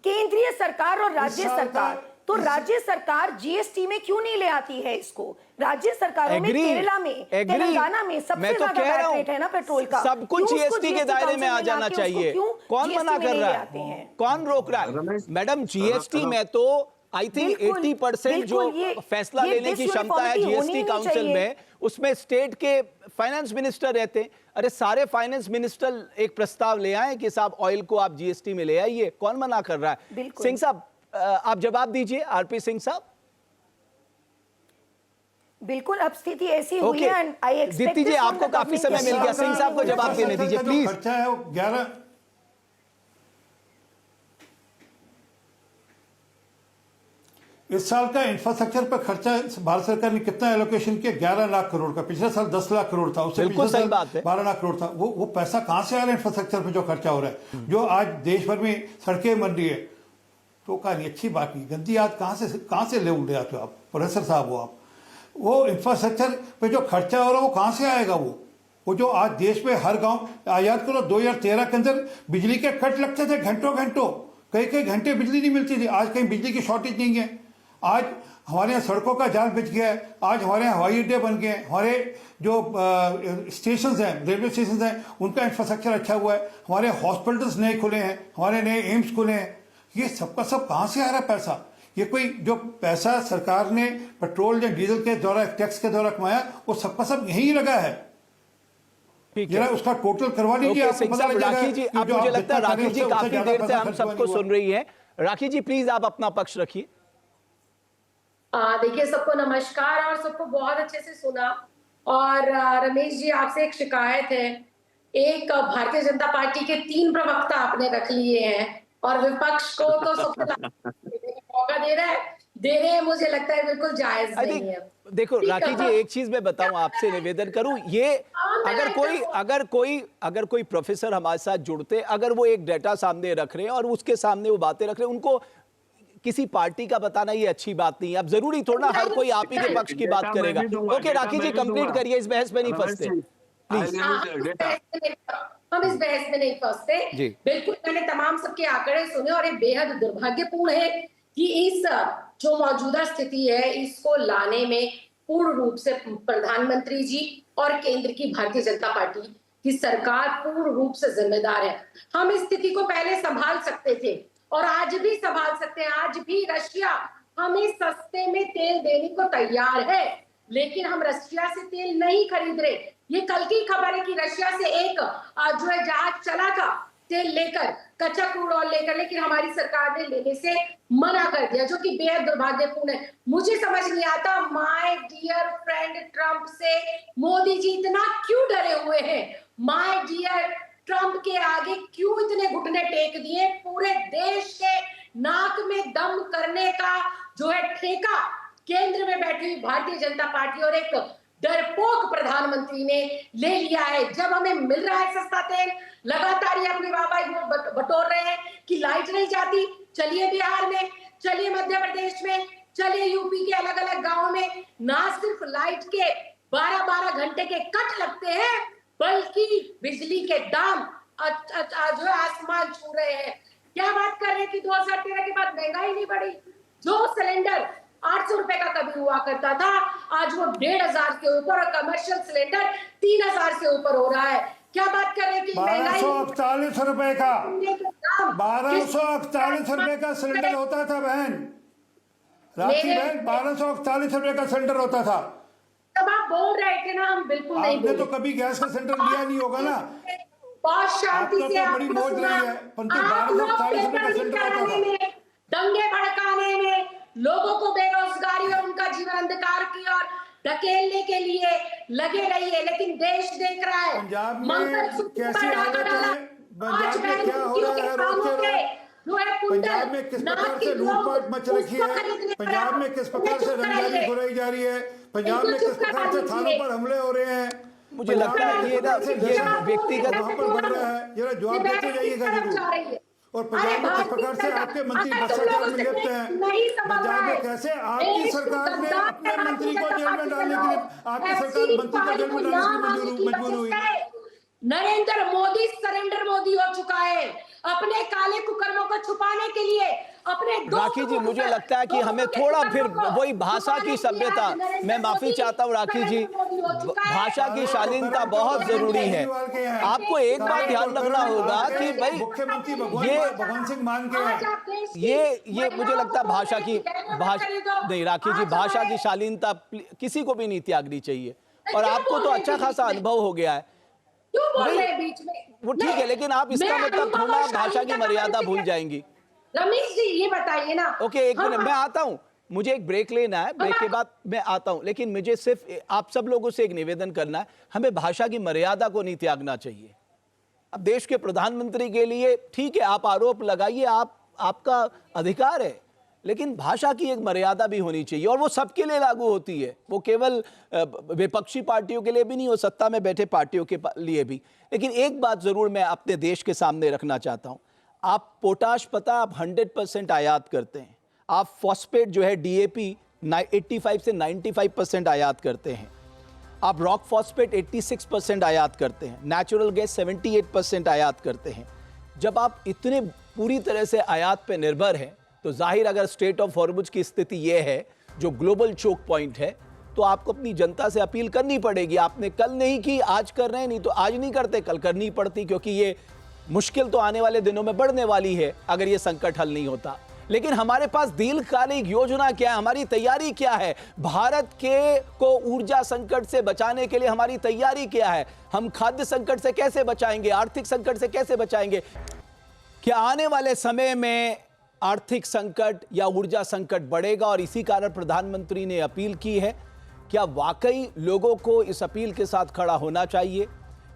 केंद्रीय सरकार और राज्य सरकार, तो राज्य सरकार जीएसटी में क्यों नहीं ले आती है इसको? राज्य सरकारों में केरला में, तेलंगाना में सबसे ज्यादा वैट रेट है ना पेट्रोल का। सब कुछ जीएसटी के दायरे में आ जाना चाहिए। कौन मना कर रहा है, कौन रोक रहा है? मैडम जीएसटी में तो आई थिंक 80% जो फैसला लेने की क्षमता है जीएसटी काउंसिल में, उसमें स्टेट के फाइनेंस मिनिस्टर रहते हैं। अरे सारे फाइनेंस मिनिस्टर एक प्रस्ताव ले आए कि साहब ऑयल को आप जीएसटी में ले आइए, कौन मना कर रहा है? सिंह साहब आप जवाब दीजिए, आरपी सिंह साहब। बिल्कुल, अब स्थिति ऐसी हुई है एंड आई एक्सपेक्ट दीप्ति जी आपको काफी समय मिल गया, सिंह साहब को जवाब देने दीजिए प्लीज। खर्चा है 11 इस साल का इंफ्रास्ट्रक्चर पर खर्चा भारत सरकार ने कितना एलोकेशन किया? 11 लाख करोड़ का। पिछले साल 10 लाख करोड़ था, उससे बिल्कुल सही बात है, 12 लाख करोड़ था। वो पैसा कहां से आ रहा है इंफ्रास्ट्रक्चर पे जो खर्चा हो रहा है? जो आज देश भर में सड़कें बन रही है, तो कहा नहीं, अच्छी बात नहीं, गंदी याद कहाँ से ले उड़ आते हो आप, प्रोफेसर साहब हो आप। वो इंफ्रास्ट्रक्चर पे जो खर्चा हो रहा है वो कहाँ से आएगा? वो जो आज देश में हर गांव, याद करो 2013 के अंदर बिजली के कट लगते थे घंटों घंटों, कई घंटे बिजली नहीं मिलती थी। आज कहीं बिजली की शॉर्टेज नहीं है। आज हमारे यहाँ सड़कों का जाल बिछ गया है, आज हमारे यहाँ हवाई अड्डे बन गए हैं, हमारे जो स्टेशन हैं, रेलवे स्टेशन हैं, उनका इंफ्रास्ट्रक्चर अच्छा हुआ है, हमारे हॉस्पिटल्स नए खुले हैं, हमारे नए एम्स खुले हैं। ये सबका सब कहाँ से आ रहा है पैसा? ये कोई जो पैसा सरकार ने पेट्रोल या डीजल के द्वारा, टैक्स के द्वारा कमाया, वो सबका सब यहीं लगा है। जरा उसका टोटल करवा लीजिए। राखी जी, अब मुझे लगता है राखी जी काफी देर से हम सबको सुन रही है। राखी जी प्लीज आप अपना पक्ष रखिए। देखिए, सबको नमस्कार और सबको बहुत अच्छे से सुना। और रमेश जी, आपसे एक शिकायत है। एक भारतीय जनता पार्टी के 3 प्रवक्ता आपने रख लिए हैं और विपक्ष को तो सबसे मौका दे रहे हैं। मुझे लगता है बिल्कुल जायज नहीं है। देखो राखी जी, एक चीज मैं बताऊं, आपसे निवेदन करूं, ये अगर कोई प्रोफेसर हमारे साथ जुड़ते, अगर वो एक डेटा सामने रख रहे हैं और उसके सामने वो बातें रख रहे हैं, उनको किसी पार्टी का बताना ये अच्छी बात नहीं है। अब जरूरी थोड़ा ना हर कोई आप ही के पक्ष की बात करेगा। ओके राखी जी, कंप्लीट करिए, इस बहस में नहीं फंसते प्लीज। हम इस बहस में नहीं फंसते। बिल्कुल, मैंने तमाम सबके आंकड़े सुने और ये बेहद दुर्भाग्यपूर्ण है कि इस जो मौजूदा स्थिति है, इसको लाने में पूर्ण रूप से प्रधानमंत्री जी और केंद्र की भारतीय जनता पार्टी की सरकार पूर्ण रूप से जिम्मेदार है। हम इस स्थिति को पहले संभाल सकते थे और आज भी संभाल सकते हैं। आज भी रशिया हमें सस्ते में तेल देने को तैयार है, लेकिन हम रशिया से तेल नहीं खरीद रहे। ये कल की खबर है कि रशिया से एक जो है जहाज चला था तेल लेकर, कच्चा क्रूड ऑयल लेकर, लेकिन हमारी सरकार ने लेने से मना कर दिया, जो कि बेहद दुर्भाग्यपूर्ण है। मुझे समझ नहीं आता माय डियर फ्रेंड ट्रंप से मोदी जी इतना क्यों डरे हुए हैं? माय डियर ट्रंप के आगे क्यों इतने घुटने टेक दिए? पूरे देश के नाक में दम करने का जो है ठेका केंद्र में बैठी हुई भारतीय जनता पार्टी और एक डरपोक प्रधानमंत्री ने ले लिया है। जब हमें मिल रहा है सस्ता तेल, लगातार ये अपनी वाहवाही बटोर रहे हैं कि लाइट नहीं जाती। चलिए बिहार में, चलिए मध्य प्रदेश में, चलिए यूपी के अलग अलग गांवों में ना सिर्फ लाइट के 12-12 घंटे के कट लगते हैं, बल्कि बिजली के दाम जो है आसमान छू रहे हैं। क्या बात कर रहे हैं कि 2013 के बाद महंगाई नहीं बढ़ी? जो सिलेंडर 800 रुपए का कभी हुआ करता था, आज वो 1500 के ऊपर और कमर्शियल सिलेंडर 3000 से ऊपर हो रहा है। क्या बात कर रहे हैं कि 1241 रुपए का, 1241 रुपए का सिलेंडर होता था बहन, राखी बहन, 1241 रुपए का सिलेंडर होता था। तब आप बोल रहे थे ना, हम बिल्कुल नहीं आपने तो कभी गैस का सिलेंडर लिया नहीं होगा ना। बहुत शांति से बड़ी मौज रही है, परंतु 1240 रुपए का सिलेंडर होता था। दंगे भड़काने में, लोगों को बेरोजगारी और उनका जीवन अंधकार की ओर धकेलने के लिए लगे रहिए, लेकिन देश देख रहा है पंजाब में कैसी हालत है, पंजाब में क्या हो रहा है रोज के रोज, पंजाब में किस प्रकार से लूटपाट मच रखी है, पंजाब में किस प्रकार से रंगदारी घुराई जा रही है, पंजाब में किस प्रकार से थानों पर हमले हो रहे हैं। मुझे लगता है ये व्यक्तिगत वहां पर बढ़ रहा है, जरा जवाब देते जाइएगा जरूर। और पंजाब में किस प्रकार से आपके मंत्री भ्रष्टाचार में लिप्त हैं, पंजाब में कैसे आपकी सरकार ने अपने मंत्री को जेल में डालने के लिए, आपकी सरकार मंत्री को जेल में डालने के लिए मजबूर हुई। नरेंद्र मोदी सरेंडर मोदी हो चुका है, अपने काले कुकर्मों को छुपाने के लिए अपने। राखी जी, मुझे लगता है कि हमें थोड़ा फिर वही भाषा की सभ्यता, मैं माफी चाहता हूँ राखी जी, भाषा की शालीनता बहुत जरूरी है। आपको एक बात ध्यान रखना होगा कि भाई मुख्यमंत्री भगवंत सिंह मान के ये मुझे लगता है भाषा नहीं राखी जी, भाषा की शालीनता किसी को भी नहीं त्यागनी चाहिए। और आपको तो अच्छा खासा अनुभव हो गया है, बीच में वो ठीक है, लेकिन आप इसका मतलब थोड़ा भाषा की मर्यादा भूल जाएंगी। रमेश जी ये बताइए ना। ओके, एक मिनट, मैं आता हूं, मुझे एक ब्रेक लेना है, ब्रेक के बाद मैं आता हूं, लेकिन मुझे सिर्फ आप सब लोगों से एक निवेदन करना है, हमें भाषा की मर्यादा को नहीं त्यागना चाहिए। अब देश के प्रधानमंत्री के लिए ठीक है, आप आरोप लगाइए, आपका अधिकार है, लेकिन भाषा की एक मर्यादा भी होनी चाहिए और वो सबके लिए लागू होती है। वो केवल विपक्षी पार्टियों के लिए भी नहीं, हो सत्ता में बैठे पार्टियों के लिए भी। लेकिन एक बात जरूर मैं अपने देश के सामने रखना चाहता हूं, आप पोटाश पता आप 100% आयात करते हैं, आप फॉस्फेट जो है डीएपी 85 से 95% आयात करते हैं, आप रॉक फॉस्फेट 86% आयात करते हैं, नेचुरल गैस 78% आयात करते हैं। जब आप इतने पूरी तरह से आयात पे निर्भर हैं तो जाहिर अगर स्ट्रेट ऑफ हॉर्मुज की स्थिति यह है जो ग्लोबल चोक पॉइंट है, तो आपको अपनी जनता से अपील करनी पड़ेगी। आपने कल नहीं की, आज कर रहे हैं, नहीं तो आज नहीं करते कल करनी पड़ती, क्योंकि ये मुश्किल तो आने वाले दिनों में बढ़ने वाली है अगर ये संकट हल नहीं होता। लेकिन हमारे पास दीर्घकालिक योजना क्या है, हमारी तैयारी क्या है, भारत के को ऊर्जा संकट से बचाने के लिए हमारी तैयारी क्या है, हम खाद्य संकट से कैसे बचाएंगे, आर्थिक संकट से कैसे बचाएंगे। क्या आने वाले समय में आर्थिक संकट या ऊर्जा संकट बढ़ेगा और इसी कारण प्रधानमंत्री ने अपील की है? क्या वाकई लोगों को इस अपील के साथ खड़ा होना चाहिए?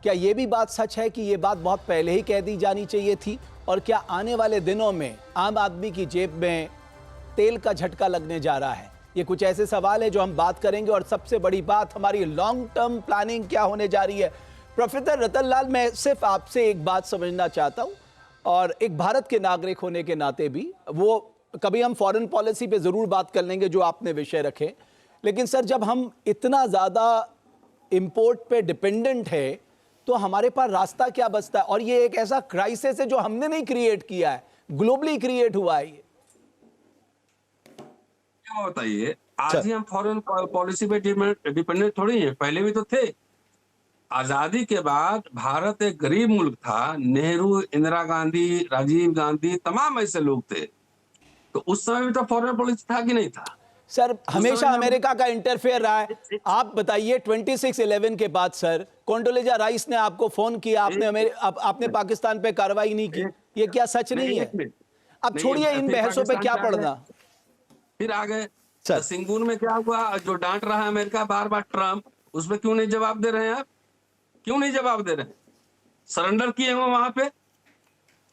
क्या यह भी बात सच है कि यह बात बहुत पहले ही कह दी जानी चाहिए थी? और क्या आने वाले दिनों में आम आदमी की जेब में तेल का झटका लगने जा रहा है? ये कुछ ऐसे सवाल है जो हम बात करेंगे। और सबसे बड़ी बात, हमारी लॉन्ग टर्म प्लानिंग क्या होने जा रही है? प्रोफेसर रतन लाल, मैं सिर्फ आपसे एक बात समझना चाहता हूं, और एक भारत के नागरिक होने के नाते भी, वो कभी हम फॉरेन पॉलिसी पे जरूर बात कर लेंगे जो आपने विषय रखे, लेकिन सर जब हम इतना ज्यादा इंपोर्ट पे डिपेंडेंट है तो हमारे पास रास्ता क्या बचता है? और ये एक ऐसा क्राइसिस है जो हमने नहीं क्रिएट किया है, ग्लोबली क्रिएट हुआ है। ये क्या बताइए, आज ही हम फॉरेन पॉलिसी पे डिपेंडेंट थोड़ी है, पहले भी तो थे। आजादी के बाद भारत एक गरीब मुल्क था, नेहरू, इंदिरा गांधी, राजीव गांधी, तमाम ऐसे लोग थे, तो उस समय भी तो फॉरेन पॉलिसी था कि नहीं था? सर हमेशा अमेरिका का इंटरफेयर रहा है। आप बताइए 26/11 के बाद सर कोंडोलेजा राइस ने आपको फोन किया, आपने पाकिस्तान पे कार्रवाई नहीं की, ये क्या सच नहीं है? अब छोड़िए इन बहसों पे क्या पढ़ना। फिर आ गए सिंगूर में, क्या हुआ? जो डांट रहा है अमेरिका बार बार ट्रम्प, उसमें क्यों नहीं जवाब दे रहे हैं आप? क्यों नहीं जवाब दे रहे? सरेंडर किए हुए वहां पे,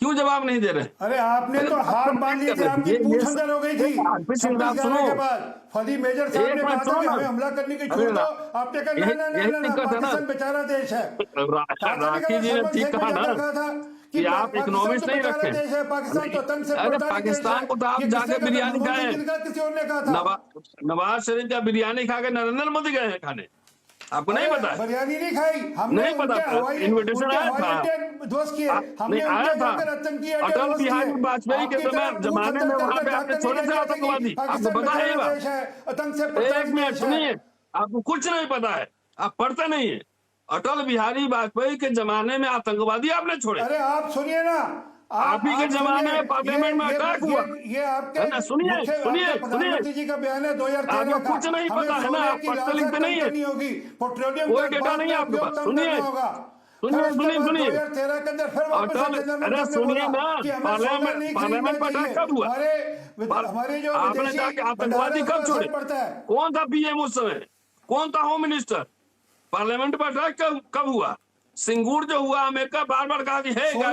क्यों जवाब नहीं दे रहे? अरे आपने तो हाथ बांध ली थी, आपकी पूंछ अंदर हो गई थी। के बाद फदी मेजर साहब ने कहा था कि हमें हमला करने की छूट दो, आपने कहा ना, पाकिस्तान बेचारा देश है। राखी जी ने ठीक कहा ना कि आप इकोनॉमिक्स नहीं रखे। पाकिस्तान तो तंग से अरे पाकिस्तान को तो आप जाके बिरयानी खाए, किसी और ने कहा था। नवाज शरीफ का बिरयानी खा के नरेंद्र मोदी गए हैं खाने, आपको नहीं पता? बिरयानी नहीं खाई हमने, नहीं पता। इन्विटेशन आया था, ध्वस्त किए हमने, आया था। अटल बिहारी वाजपेयी के समय जमाने में वहां पे आपने छोड़े थे आतंकवादी, आपको पता है ये बात? एक मिनट सुनिए, आपको कुछ नहीं पता है, आप पढ़ते नहीं है। अटल बिहारी वाजपेयी के जमाने में आतंकवादी आपने छोड़े। अरे आप सुनिए ना, आप ही के जमाने में पार्लियामेंट में अटैक हुआ। ये आपके सुनिए प्रधानमंत्री जी का बयान है 2013 का। कुछ नहीं पता है ना, आप पढ़ते लिखते नहीं है, होगी पेट्रोलियम कोई डेटा नहीं है आपके पास। सुनिए सुनिए अरे सुनिए ना, पार्लियामेंट में अटैक कब हुआ? हमारे जो आपने जाके आतंकवादी कब छोड़े? कौन था पीएम उस समय? कौन था होम मिनिस्टर? पार्लियामेंट पर अटैक कब हुआ? सिंगूर जो हुआ, अमेरिका बार बार कहा कि है मोदी,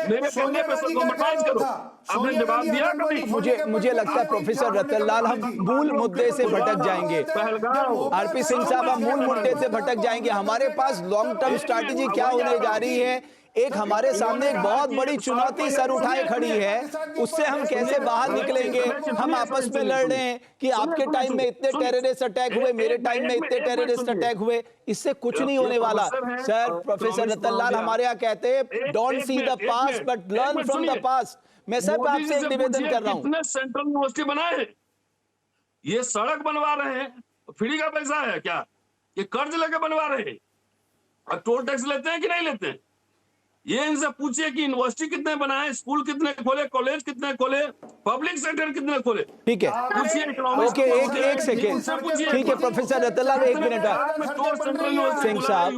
मेरे कहने पे कॉम्प्रोमाइज करो। आपने जवाब दिया कभी? मुझे लगता है प्रोफेसर रतन लाल हम मूल मुद्दे से भटक जाएंगे। आरपी सिंह साहब, हम मूल मुद्दे से भटक जाएंगे। हमारे पास लॉन्ग टर्म स्ट्रैटेजी क्या होने जा रही है? एक हमारे सामने एक बहुत बड़ी चुनौती सर उठाए खड़ी है, उससे हम कैसे बाहर निकलेंगे? हम आपस में लड़ रहे हैं कि आपके टाइम में इतने टेररिस्ट अटैक हुए, मेरे टाइम में इतने टेररिस्ट अटैक हुए, इससे कुछ नहीं होने वाला। सर प्रोफेसर रतन लाल हमारे यहाँ कहते हैं don't see the past but learn from the past. मैं सिर्फ आपसे एक निवेदन कर रहा हूँ। कितने सेंट्रल यूनिवर्सिटी बनाए हैं? ये सड़क बनवा रहे हैं, फ्री का पैसा है क्या? ये कर्ज लेके बनवा रहे हैं, और टोल टैक्स लेते हैं कि नहीं लेते हैं? ये इनसे पूछिए कि यूनिवर्सिटी कितने बनाए, स्कूल कितने खोले, कॉलेज कितने खोले, पब्लिक सेक्टर कितने खोले। ठीक है, ओके, एक सेकेंड, ठीक है प्रोफेसर रतन लाल, एक मिनट। सिंह साहब,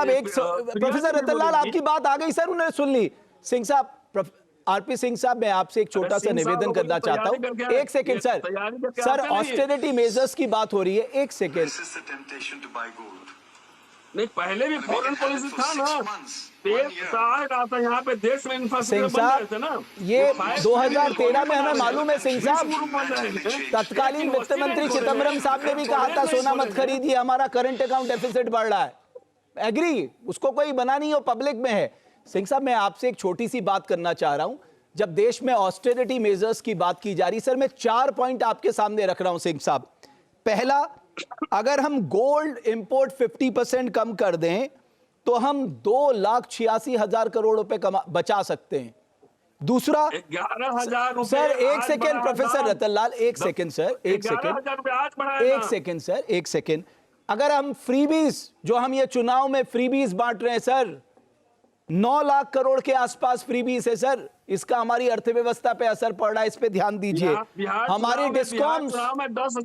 एक प्रोफेसर रतन लाल आपकी बात आ गई सर, उन्होंने सुन ली। सिंह साहब, आरपी सिंह साहब, मैं आपसे एक छोटा सा निवेदन करना चाहता हूं। एक सेकंड सर, ऑस्टेरिटी मेजर्स की बात हो रही है, एक सेकंड। नहीं, पहले भी फॉरेन पॉलिसी था ना, रहा था यहाँ पे देश में इंफ्रास्ट्रक्चर बन रहे थे ना। ये 2013 में हमें मालूम है सिंह साहब, तत्कालीन वित्त मंत्री चिदम्बरम साहब ने भी कहा था सोना मत खरीदिए, हमारा करंट अकाउंट डेफिसिट बढ़ रहा है। एग्री, उसको कोई बना नहीं हो, पब्लिक में है। सिंह साहब, मैं आपसे एक छोटी सी बात करना चाह रहा हूं। जब देश में ऑस्टेरिटी मेजर्स की बात की जा रही, सर मैं 4 पॉइंट आपके सामने रख रहा हूं सिंह साहब। पहला, अगर हम गोल्ड इंपोर्ट 50% कम कर दें तो हम 2,86,000 करोड़ रुपए बचा सकते हैं। दूसरा, 11,000 सर एक सेकेंड प्रोफेसर रतनलाल, एक सेकेंड सर, एक सेकेंड, अगर हम फ्रीबीज, जो हम ये चुनाव में फ्रीबीज बांट रहे हैं सर, 9 लाख करोड़ के आसपास फ्रीबीज है सर, इसका हमारी अर्थव्यवस्था पे असर पड़ रहा है, इस पे ध्यान दीजिए। हमारे डिस्कॉम्स,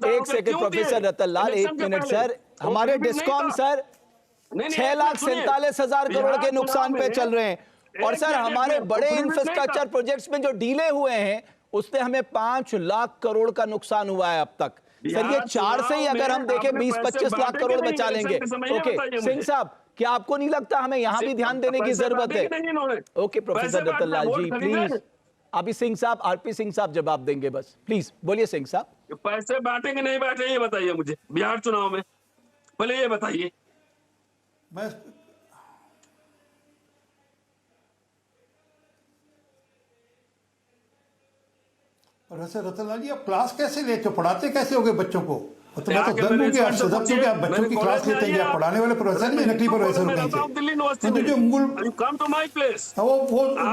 एक second professor Ratanlal, 1 minute sir, हमारे डिस्कॉम सर 6,47,000 करोड़ के नुकसान पे चल रहे हैं। और सर हमारे बड़े इंफ्रास्ट्रक्चर प्रोजेक्ट्स में जो डीले हुए हैं उससे हमें 5 लाख करोड़ का नुकसान हुआ है अब तक। सर ये 4 से ही अगर हम देखें 20-25 लाख करोड़ बचा लेंगे। ओके सिंह साहब, क्या आपको नहीं लगता हमें यहां भी ध्यान देने की जरूरत है? Okay professor Ratanlal ji please, अभी सिंह साहब, आरपी सिंह साहब जवाब देंगे, बस प्लीज बोलिए सिंह साहब। पैसे बांटेंगे नहीं बांटे ये बताइए मुझे, बिहार चुनाव में पहले ये बताइए। मैं प्रोफेसर रतनलाल जी, आप क्लास कैसे लेते हो, पढ़ाते कैसे होगे बच्चों को? तो मैं तो दंग हूं कि आप सदब कि आप बच्चों की क्लास लेते हैं, आप पढ़ाने वाले प्रोफेसर नहीं, नकली प्रोफेसर हो कहीं से। तो जो मूल वो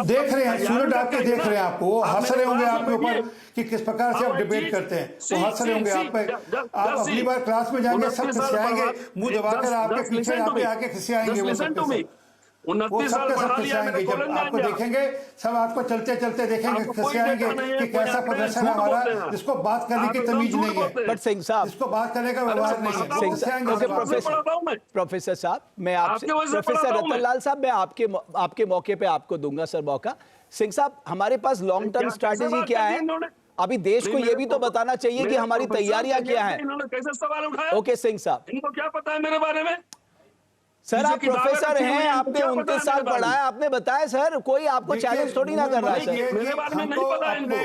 देख रहे हैं, स्टूडेंट आपके देख रहे हैं आपको, वो हंस रहे होंगे आपके ऊपर कि किस प्रकार से आप डिबेट करते हैं, वो हंस रहे होंगे आप पे। आप अगली बार क्लास में जाएंगे सब खिसियाएंगे, मुंह दबाकर आपके पीछे आप आके खिसियाएंगे, वो सबके सब खिसियाएंगे। जब आपको देखेंगे सब आपको चलते चलते देखेंगे, खिसियाएंगे कि कैसा प्रदर्शन है हमारा, जिसको बात करने की तमीज नहीं है, बट सिंह साहब जिसको बात करने का व्यवहार नहीं है। प्रोफेसर साहब, मैं आपसे, प्रोफेसर रतनलाल साहब, मैं आपके मौके पे आपको दूंगा सर मौका। सिंह साहब, हमारे पास लॉन्ग टर्म स्ट्रैटेजी क्या है? अभी देश को ये भी तो बताना चाहिए कि हमारी तैयारियां क्या है। ओके सिंह साहब, इनको क्या पता है मेरे बारे में? सर आप प्रोफेसर हैं, आपने 29 साल पढ़ा है, आपने बताया सर, कोई आपको चैलेंज थोड़ी ना कर रहा है सर। मेरे बारे में नहीं पता इनको।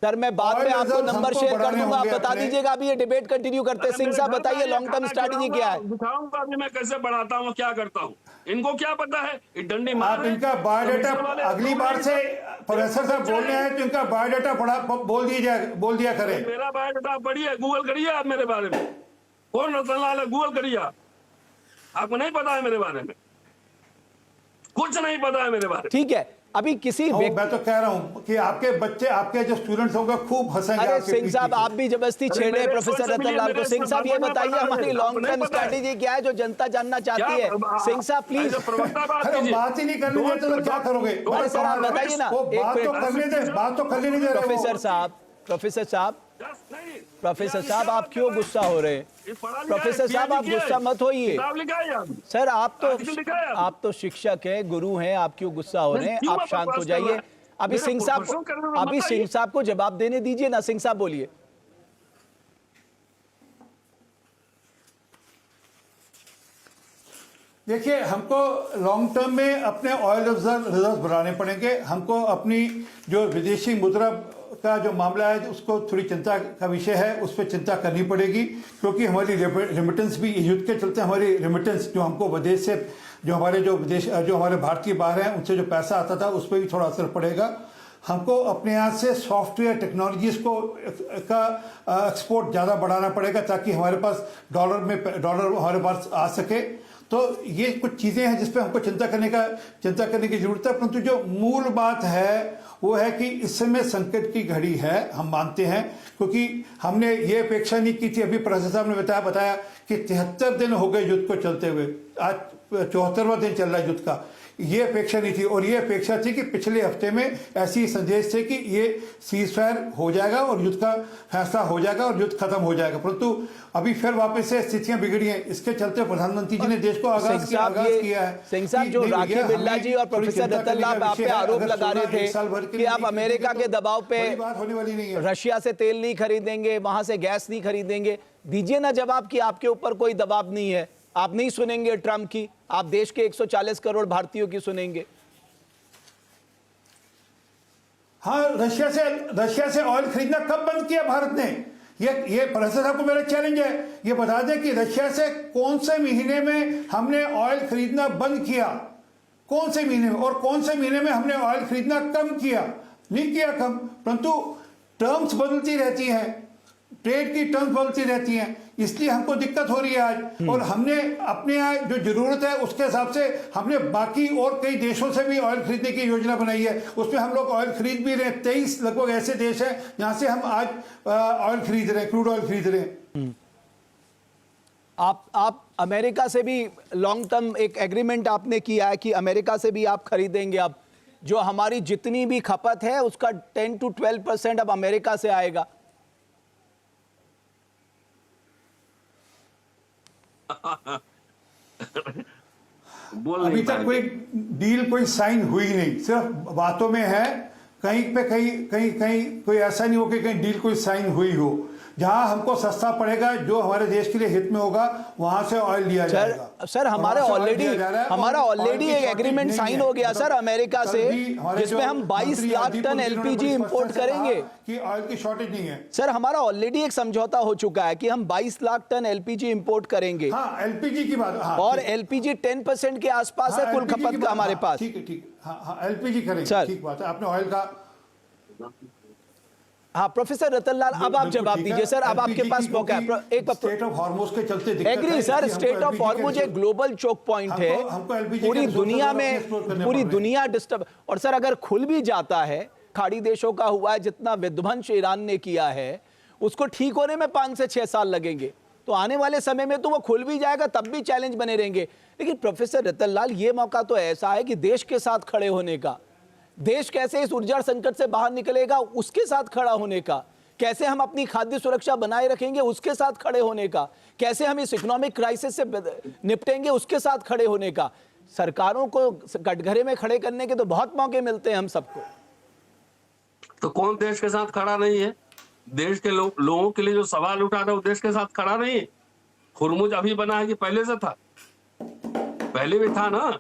सर मैं बाद में आपको नंबर शेयर कर दूंगा, आप बता दीजिएगा। अभी ये डिबेट कंटिन्यू करते हैं। सिंह साहब बताइए लॉन्ग टर्म स्ट्रैटेजी क्या है? दिखाऊंगा अभी मैं कैसे बढ़ाता हूँ, क्या करता हूँ। इनको क्या पता है? डंडी मार आप इनका बायोडाटा अगली बार से प्रोफेसर साहब बोलने आए तो इनका बायोडाटा बोल दिया करें। मेरा बायोडाटा पढ़िए, गूगल करिए आप मेरे बारे में, कौन रतनलाल है गूगल करिए आप। आपको नहीं पता है मेरे बारे में, कुछ नहीं पता है मेरे बारे में। ठीक है, अभी किसी मैं तो कह रहा हूं कि आपके बच्चे, आपके जो स्टूडेंट्स होंगे खूब हंसेंगे। अरे सिंह साहब, आप भी जबरदस्ती छेड़ रहे प्रोफेसर रतनलाल को। सिंह साहब ये बताइए हमारी लॉन्ग टर्म स्ट्रैटेजी क्या है जो जनता जानना चाहती है? सिंह साहब प्लीज। बात ही नहीं करनी है तो क्या करोगे? अरे सर आप बताइए ना, बात तो करने दे, बात तो करने नहीं दे रहे। प्रोफेसर साहब आप क्यों गुस्सा हो रहे हैं? प्रोफेसर साहब आप गुस्सा मत होइए सर, आप तो शिक्षक हैं, गुरु हैं, आप क्यों गुस्सा हो रहे हैं? आप शांत हो जाइए। अभी सिंह साहब को जवाब देने दीजिए ना। सिंह साहब बोलिए। देखिए, हमको लॉन्ग टर्म में अपने ऑयल रिजर्व बढ़ाने पड़ेंगे। हमको अपनी जो विदेशी मुद्रा का जो मामला है उसको थोड़ी चिंता का विषय है, उस पर चिंता करनी पड़ेगी, क्योंकि हमारी रेमिटेंस भी युद्ध के चलते हमारी रेमिटेंस जो हमको विदेश से जो हमारे भारतीय बाहर हैं उनसे जो पैसा आता था उस पर भी थोड़ा असर पड़ेगा। हमको अपने यहाँ से सॉफ्टवेयर टेक्नोलॉजीज का एक्सपोर्ट ज़्यादा बढ़ाना पड़ेगा ताकि हमारे पास डॉलर हमारे पास आ सके। तो ये कुछ चीज़ें हैं जिस पे हमको चिंता करने की जरूरत है। परंतु जो मूल बात है वो है कि इस समय संकट की घड़ी है, हम मानते हैं, क्योंकि हमने ये अपेक्षा नहीं की थी। अभी प्रोफेसर साहब ने बताया कि 73 दिन हो गए युद्ध को चलते हुए, आज 74वां दिन चल रहा है युद्ध का। ये अपेक्षा नहीं थी, और ये अपेक्षा थी कि पिछले हफ्ते में ऐसी संदेश थे कि ये सीज फायर हो जाएगा और युद्ध का फैसला हो जाएगा और युद्ध खत्म हो जाएगा। परंतु अभी फिर वापस से स्थितियां बिगड़ी हैं। इसके चलते प्रधानमंत्री जी ने देश को आगाज किया है। सिंह साहब, जो राखी बिरला जी और प्रोफेसर रतनलाल आप पे आरोप लगा रहे थे कि आप अमेरिका के दबाव पे बात होने वाली नहीं है, रशिया से तेल नहीं खरीदेंगे, वहां से गैस नहीं खरीदेंगे, दीजिए ना जवाब कि आपके ऊपर कोई दबाव नहीं है। आप नहीं सुनेंगे ट्रंप की, आप देश के 140 करोड़ भारतीयों की सुनेंगे। हाँ, रशिया से ऑयल खरीदना कब बंद किया भारत ने? ये प्रोफेसर साहब को मेरा चैलेंज है, ये बता दें कि रशिया से कौन से महीने में हमने ऑयल खरीदना बंद किया, कौन से महीने में, और कौन से महीने में हमने ऑयल खरीदना कम किया? नहीं किया कम, परंतु टर्म्स बदलती रहती हैं, ट्रेड की टर्म्स बदलती रहती हैं, इसलिए हमको दिक्कत हो रही है आज। और हमने अपने यहाँ जो जरूरत है उसके हिसाब से हमने बाकी और कई देशों से भी ऑयल खरीदने की योजना बनाई है, उसमें हम लोग ऑयल खरीद भी रहे हैं। 23 लगभग ऐसे देश हैं जहां से हम आज ऑयल खरीद रहे हैं, क्रूड ऑयल खरीद रहे हैं। आप अमेरिका से भी लॉन्ग टर्म एक एग्रीमेंट आपने किया है कि अमेरिका से भी आप खरीदेंगे। अब जो हमारी जितनी भी खपत है उसका 10 to 12% अब अमेरिका से आएगा। अभी तक कोई डील कोई साइन हुई नहीं, सिर्फ बातों में है। कहीं पे कहीं कोई ऐसा नहीं हो कि कहीं डील कोई साइन हुई हो। जहां हमको सस्ता पड़ेगा, जो हमारे देश के लिए हित में होगा, वहां से ऑयल लिया जाएगा। सर हमारा ऑलरेडी एक एग्रीमेंट साइन हो गया सर अमेरिका से, जिसमें हम 22 लाख टन एलपीजी इंपोर्ट करेंगे कि ऑयल की शॉर्टेज नहीं है। सर हमारा ऑलरेडी एक समझौता हो चुका है कि हम 22 लाख टन एलपीजी इंपोर्ट करेंगे। हाँ, एलपीजी की बात। हाँ, और एलपीजी 10% के आसपास है कुल खपत का हमारे पास। ठीक है, हाँ, एलपीजी करेंगे, ठीक बात है। आपने ऑयल का, हाँ प्रोफेसर रतन लाल, अब आप जवाब दीजिए सर, अब आपके पास मौका है। एक स्टेट ऑफ हार्मोज के चलते agree sir, state of Hormuz एक ग्लोबल चोक पॉइंट है, पूरी दुनिया में, पूरी दुनिया डिस्टर्ब। और सर अगर खुल भी जाता है, खाड़ी देशों का हुआ है, जितना विध्वंस ईरान ने किया है उसको ठीक होने में 5 से 6 साल लगेंगे, तो आने वाले समय में तो वो खुल भी जाएगा, तब भी चैलेंज बने रहेंगे। लेकिन प्रोफेसर रतन लाल, ये मौका तो ऐसा है कि देश के साथ खड़े होने का, देश कैसे इस ऊर्जा संकट से बाहर निकलेगा उसके साथ खड़ा होने का, कैसे हम अपनी खाद्य सुरक्षा बनाए रखेंगे उसके साथ खड़े होने का, कैसे हम इस इकोनॉमिक क्राइसिस से निपटेंगे उसके साथ खड़े होने का। सरकारों को कटघरे में खड़े करने के तो बहुत मौके मिलते हैं हम सबको। तो कौन देश के साथ खड़ा नहीं है? देश के लोगों के लिए जो सवाल उठा रहा है वो देश के साथ खड़ा नहीं है। हुर्मुज अभी बना है कि पहले से था? पहले भी था ना।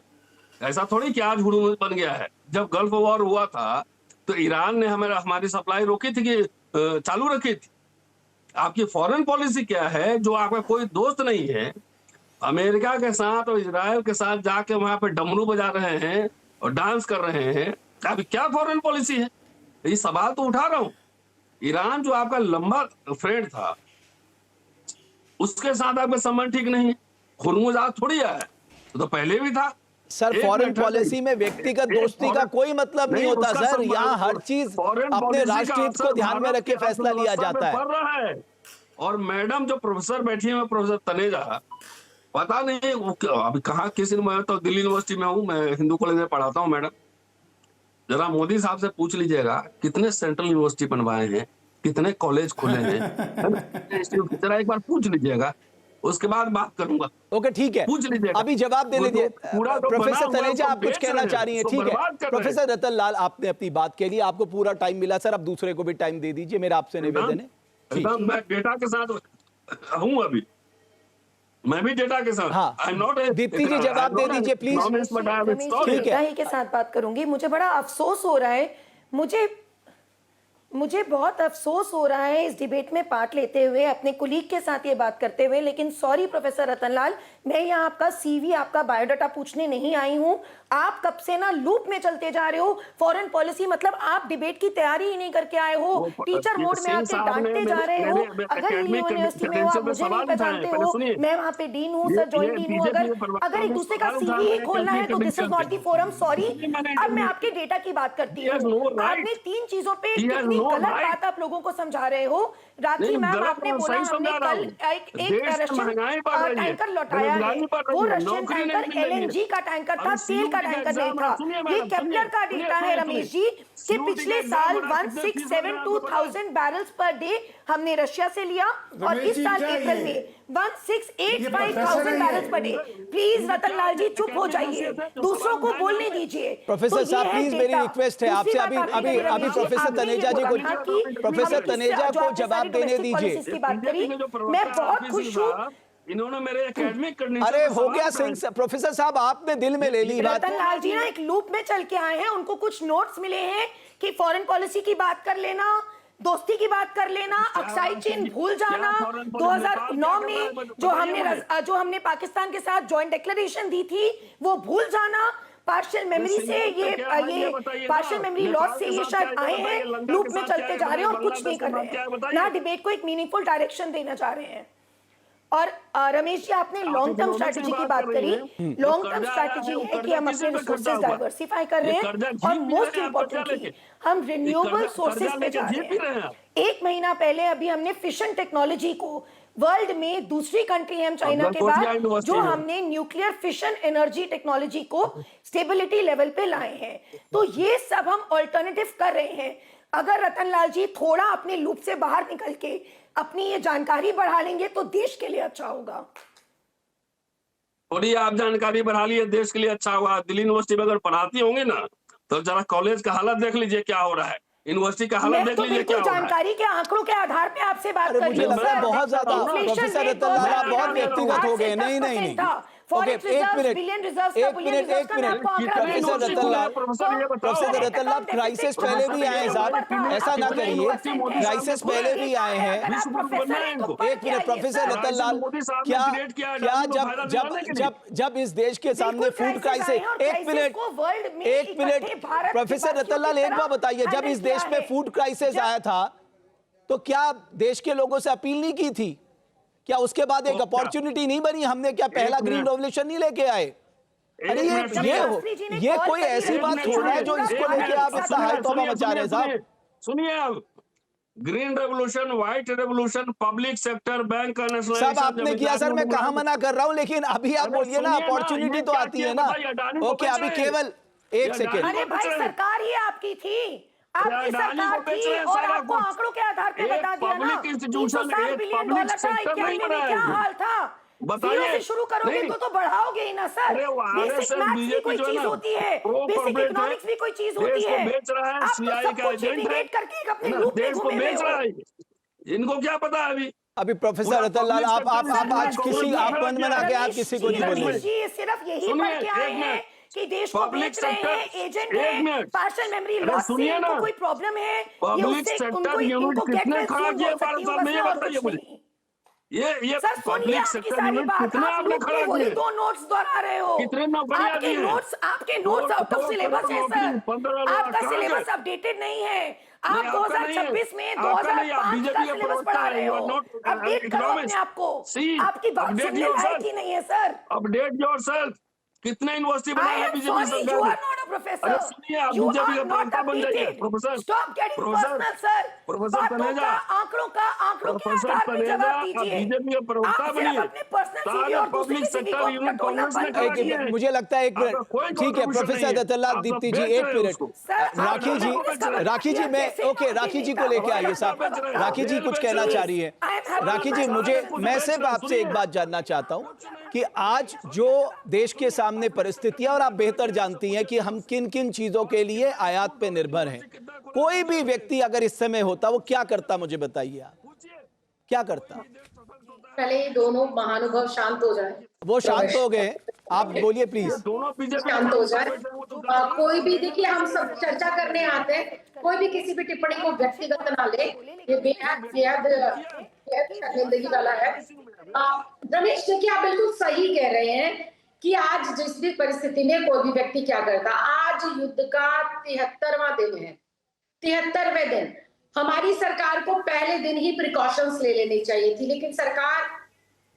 ऐसा थोड़ी कि आज हुर्मुज बन गया है। जब गल्फ वॉर हुआ था तो ईरान ने हमारी सप्लाई रोकी थी कि चालू रखी थी? आपकी फॉरेन पॉलिसी क्या है? जो आपका कोई दोस्त नहीं है, अमेरिका के साथ और इजराइल के साथ जाके वहां पे डमरू बजा रहे हैं और डांस कर रहे हैं, अभी क्या फॉरेन पॉलिसी है? ये सवाल तो उठा रहा हूं। ईरान जो आपका लंबा फ्रेंड था, उसके साथ आपका संबंध ठीक नहीं है। हुर्मुज आज थोड़ी आया, तो पहले भी था। सर फॉरेन पॉलिसी में व्यक्तिगत दोस्ती का कोई मतलब नहीं होता सर, यहाँ हर चीज अपने राष्ट्रीय हित को ध्यान में रख के फैसला लिया जाता है। और मैडम जो प्रोफेसर बैठी है, प्रोफेसर तनेजा, पता नहीं अभी कहाँ किस, मैं तो दिल्ली यूनिवर्सिटी में हूँ, मैं हिंदू कॉलेज में पढ़ाता हूँ। मैडम जरा मोदी साहब से पूछ लीजिएगा कितने सेंट्रल यूनिवर्सिटी बनवाए हैं, कितने कॉलेज खुले हैं, जरा एक बार पूछ लीजिएगा, उसके बाद बात करूंगा। ओके ठीक है, पूछ लीजिएगा। अभी जवाब दे लीजिए। प्रोफेसर तनेजा आप कुछ कहना चाह रही हैं? ठीक है प्रोफेसर रतन लाल, आपने अपनी बात के लिए आपको पूरा टाइम मिला सर, अब दूसरे को भी टाइम दे दीजिए, मेरा आपसे निवेदन है। मैं डेटा के साथ हूँ, अभी मैं भी डेटा के साथ। हाँ दीप्ति जी जवाब दे दीजिए प्लीज। ठीक है, के साथ बात करूंगी। मुझे बड़ा अफसोस हो रहा है, मुझे बहुत अफसोस हो रहा है इस डिबेट में पार्ट लेते हुए, अपने कुलीग के साथ ये बात करते हुए। लेकिन सॉरी प्रोफेसर रतन लाल, मैं यहाँ आपका सीवी, आपका बायोडाटा पूछने नहीं आई हूँ। आप कब से ना लूप में चलते जा रहे हो। फॉरेन पॉलिसी मतलब आप डिबेट की तैयारी ही नहीं करके आए हो, टीचर मोड में आके डांटते जा रहे हो। अगर यूनिवर्सिटी में हो, आप मुझे नहीं पहचानते हो, मैं वहाँ पे डीन हूँ सर, जॉइंट डीन हूँ। अगर एक दूसरे का सीवी ही खोलना है तो this is not the forum. Sorry, अब मैं आपके डेटा की बात करती हूँ। आपने 3 चीजों पे कितनी गलत बात आप लोगों को समझा रहे हो। राखी मैम, आपने बोला हमने कल एक रशियन टैंकर लौटाया है, वो रशियन टैंकर एलएनजी का टैंकर था, तेल का टैंकर नहीं था। ये केपलर का डेटा है रमेश जी, कि पिछले साल 1672,000 बैरल्स पर डे हमने रशिया से लिया, और इस साल अप्रैल में 1685,000 बैरल्स पर डे। प्लीज रतन लाल जी चुप हो जाइए, दूसरों को बोलने दीजिए। प्रोफेसर साहब प्लीज, मेरी रिक्वेस्ट है आपसे, अभी प्रोफेसर तनेजा जी को, प्रोफेसर तनेजा को जवाब देने दीजिए। की बात करी, मैं बहुत खुश हूँ इन्होंने मेरे एकेडमिक क्रेडेंशियल अरे हो गया सिंह प्रोफेसर साहब, आपने दिल में ले ली बात। रतन लाल जी ना एक लूप में चल के आए हैं, उनको कुछ नोट्स मिले हैं कि फॉरेन पॉलिसी की बात कर लेना, दोस्ती की बात कर लेना, अक्साई चीन भूल जाना, 2009 में जो हमने पाकिस्तान के साथ जॉइंट डिक्लेरेशन दी थी वो भूल जाना, पार्शियल मेमोरी से ये पार्शियल मेमोरी लॉस से ये शायद आए हैं, लूप में चलते जा रहे हैं और कुछ नहीं कर रहे हैं ना, डिबेट को एक मीनिंगफुल डायरेक्शन देना चाह रहे हैं। और रमेश जी आपने लॉन्ग टर्म स्ट्रैटेजी की बात करी, लॉन्ग टर्म स्ट्रैटेजी है कि हम अपने रिसोर्सेज डाइवर्सिफाई कर रहे हैं और मोस्ट इंपोर्टेंटली हम रिन्यूएबल सोर्सेज पे जा रहे हैं। एक महीना पहले अभी हमने फिशन टेक्नोलॉजी को वर्ल्ड में दूसरी कंट्री है हम चाइना के बाद जो हमने न्यूक्लियर फिशन एनर्जी टेक्नोलॉजी को स्टेबिलिटी लेवल पे लाए हैं। तो ये सब हम ऑल्टरनेटिव कर रहे हैं। अगर रतन लाल जी थोड़ा अपने लूप से बाहर निकल के अपनी ये जानकारी बढ़ा लेंगे तो देश के लिए अच्छा होगा। थोड़ी आप जानकारी बढ़ा लिए देश के लिए अच्छा होगा। दिल्ली यूनिवर्सिटी में अगर पढ़ाती होंगे ना तो जरा कॉलेज का हालत देख लीजिए क्या हो रहा है, यूनिवर्सिटी का हालत देख लीजिए क्या हो रहा है। जानकारी के आंकड़ों के आधार पे आपसे बात कर रही हूं। बहुत ज्यादा प्रोफेसर रतन लाल आप बहुत व्यक्तिगत हो गए। नहीं ओके, एक मिनट प्रोफेसर रतन लाल क्राइसिस पहले भी आए साहब, ऐसा ना करिए, क्राइसिस पहले भी आए हैं। एक मिनट प्रोफेसर रतन लाल, क्या जब इस देश के सामने फूड क्राइसिस, एक मिनट प्रोफेसर रतन लाल एक बात बताइए, जब इस देश में फूड क्राइसिस आया था तो क्या देश के लोगों से अपील नहीं की थी? क्या उसके बाद एक अपॉर्चुनिटी नहीं बनी? हमने क्या पहला ग्रीन रेवोल्यूशन नहीं लेके आए? अरे ये कोई ऐसी बात थोड़ा है जो इसको लेके आप इतना हाई तौबा मचा रहे हैं साहब। सुनिए आप, green revolution, white revolution, public sector bank का सब आपने किया सर, मैं कहां मना कर रहा हूं, लेकिन अभी आप बोलिए ना अपॉर्चुनिटी तो आती है ना। ओके अभी केवल एक सेकेंड। अरे भाई सरकार ही आपकी थी, आपकी सरकार थी और आपको आंकड़ों के आधार पे बता दिया ना। $360 बिलियन था, 91 में क्या हाल था? जीरो से शुरू करोगे तो बढ़ाओगे ही ना सर। बेसिक मैथ्स भी कोई चीज होती है, बेसिक इकोनॉमिक्स भी कोई चीज होती है। आप सब कुछ डिबेट करके अपने लूप में घूमे हुए हो। इनको क्या पता है अभी प्रोफेसर रतन लाल आप आज किसी आप मना के आप किसी को नहीं बोलिए। सिर्फ यही पढ़ के आए हैं कि देश को बेच रहे हैं, एजेंट है, पार्शियल मेमोरी लॉस से इनको कोई प्रॉब्लम है, ये उससे उनको कितने खड़ा किए भारत साल में, ये बताइए मुझे। ये सर सुनिए आपकी सारी बात, आप लोग वही दो नोट्स दोहरा रहे हो। आपके नोट्स आउट ऑफ सिलेबस है सर, आपका सिलेबस अपडेटेड नहीं है। आप 2026 में 2005 का सिलेबस पढ़ा रहे हो। अपडेट करो अपने आप को, आपकी बात सुनने लायक ही नहीं है सर। Update yourself. कितने यूनिवर्सिटी बनाए हैं बीजेपी सरकार ने? अरे सुनिए आप बीजेपी का प्रवक्ता बन जाइए प्रोफेसर। प्रोफेसर तनेजा, आंकड़ों के आधार पे जवाब दीजिए। बीजेपी का प्रवक्ता बनिए। सारे पब्लिक सेक्टर यूनिट कांग्रेस ने करा दिया। मुझे लगता है एक मिनट, ठीक है प्रोफेसर रतन लाल, दीप्ति जी एक मिनट, राखी जी मैं ओके राखी जी को लेके आइए साहब। राखी जी कुछ कहना चाह रही है। राखी जी मैं सिर्फ आपसे एक बात जानना चाहता हूं कि आज जो देश के सामने परिस्थितियां, और आप बेहतर जानती हैं कि हम किन किन चीजों के लिए आयात पे निर्भर हैं। कोई भी व्यक्ति अगर इस समय होता वो क्या करता, मुझे बताइए आप क्या करता? पहले दोनों महानुभाव शांत हो जाए। वो शांत हो गए, आप बोलिए प्लीज। शांत हो जाए। कोई भी देखिए, हम सब चर्चा करने आते हैं, कोई भी किसी भी टिप्पणी को व्यक्तिगत ना ले, ये बेहद शर्मिंदगी वाला है। रमेश देखिए, आप बिल्कुल सही कह रहे हैं कि आज जिस भी परिस्थिति में कोई भी व्यक्ति क्या करता। आज युद्ध का 73वां दिन है, 73वें दिन। हमारी सरकार को पहले दिन ही प्रिकॉशंस ले लेनी चाहिए थी, लेकिन सरकार,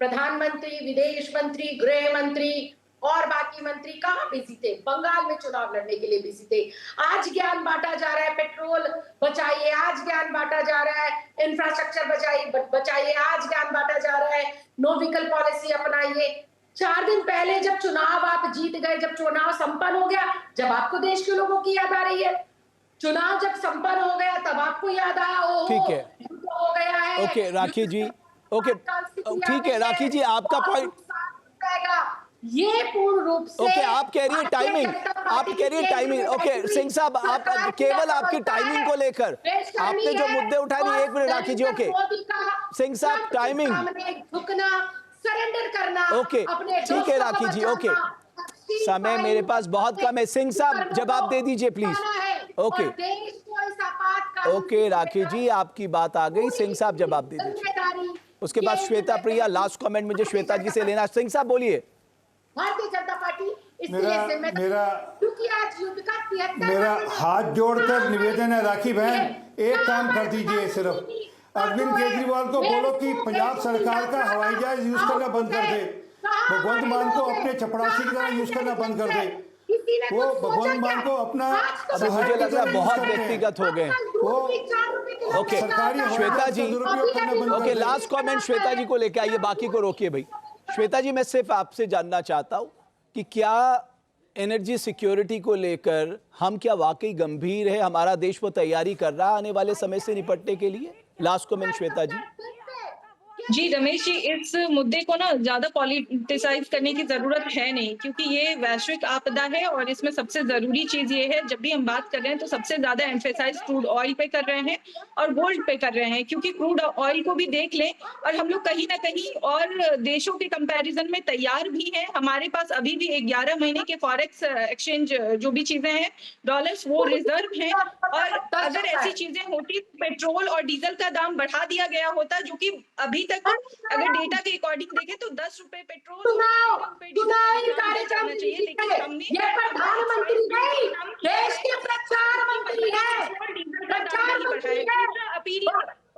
प्रधानमंत्री, विदेश मंत्री, गृह मंत्री और बाकी मंत्री कहाँ बिजी थे? बंगाल में चुनाव लड़ने के लिए बिजी थे। आज ज्ञान बांटा जा रहा है, पेट्रोल बचाइए, आज ज्ञान बांटा जा रहा है, इंफ्रास्ट्रक्चर बचाइए, आज ज्ञान बांटा जा रहा है, नो व्हीकल पॉलिसी अपनाइए। 4 दिन पहले जब चुनाव आप जीत गए, जब चुनाव संपन्न हो गया, जब आपको देश के लोगों की याद आ रही है। चुनाव जब संपन्न हो गया तब आपको याद आया ठीक है, हो गया है। ओके राखी जी, ओके ठीक है राखी जी, आपका पॉइंट ये पूर्ण रूप से ओके आप कह रही है टाइमिंग, आप कह रही है टाइमिंग। ओके सिंह साहब, आप केवल आपकी टाइमिंग को लेकर आपने जो मुद्दे उठाए, एक मिनट राखी जी। ओके सिंह साहब, टाइमिंग, झुकना सरेंडर करना, ओके, अपने ठीक है दोस्तों को राखी जी, ओके। बचाना, समय मेरे पास बहुत कम है। सिंह साहब जवाब दे दीजिए प्लीज। ओके और देश को इस आपातकाल ओके राखी जी, आपकी बात आ गई। सिंह साहब जवाब दे दीजिए। जिम्मेदारी उसके बाद श्वेता प्रिया, लास्ट कमेंट मुझे श्वेता जी से लेना। सिंह साहब बोलिए। भारतीय जनता पार्टी क्योंकि आज युद्ध का 73 मेरा हाथ जोड़कर निवेदन है राखी बहन, एक काम कर दीजिए, सिर्फ अरविंद केजरीवाल को बोलो कि पंजाब सरकार का हवाई जहाज यूज करना बंद कर दे, भगवंत मान को अपने चपड़ासी की तरह यूज करना बंद कर दे। वो भगवंत मान को अपना, अभी मुझे लग रहा है बहुत व्यक्तिगत हो गए। ओके श्वेता जी, ओके लास्ट कमेंट श्वेता जी को लेके आइए, बाकी को रोकिए भाई। श्वेता जी, मैं सिर्फ आपसे जानना चाहता हूं कि क्या एनर्जी सिक्योरिटी को लेकर हम क्या वाकई गंभीर है, हमारा देश वो तैयारी कर रहा है आने वाले समय से निपटने के लिए? लास्ट कमेंट श्वेता जी। जी रमेश जी, इस मुद्दे को ना ज्यादा पॉलिटिसाइज करने की जरूरत है नहीं, क्योंकि ये वैश्विक आपदा है और इसमें सबसे जरूरी चीज ये है, जब भी हम बात कर रहे हैं तो सबसे ज्यादा एम्फेसाइज क्रूड ऑयल पे कर रहे हैं और गोल्ड पे कर रहे हैं, क्योंकि क्रूड ऑयल को भी देख लें और हम लोग कहीं ना कहीं और देशों के कंपैरिजन में तैयार भी हैं। हमारे पास अभी भी 11 महीने के फॉरेक्स एक्सचेंज जो भी चीजें हैं, डॉलर्स, वो रिजर्व हैं। और अगर ऐसी चीजें होती, पेट्रोल और डीजल का दाम बढ़ा दिया गया होता, जो कि अभी तक अगर डेटा के अकॉर्डिंग देखें तो 10 रुपए पेट्रोल कार्यक्रम चाहिए, लेकिन हमने ये प्रधानमंत्री नहीं, देश के प्रधानमंत्री है। अपील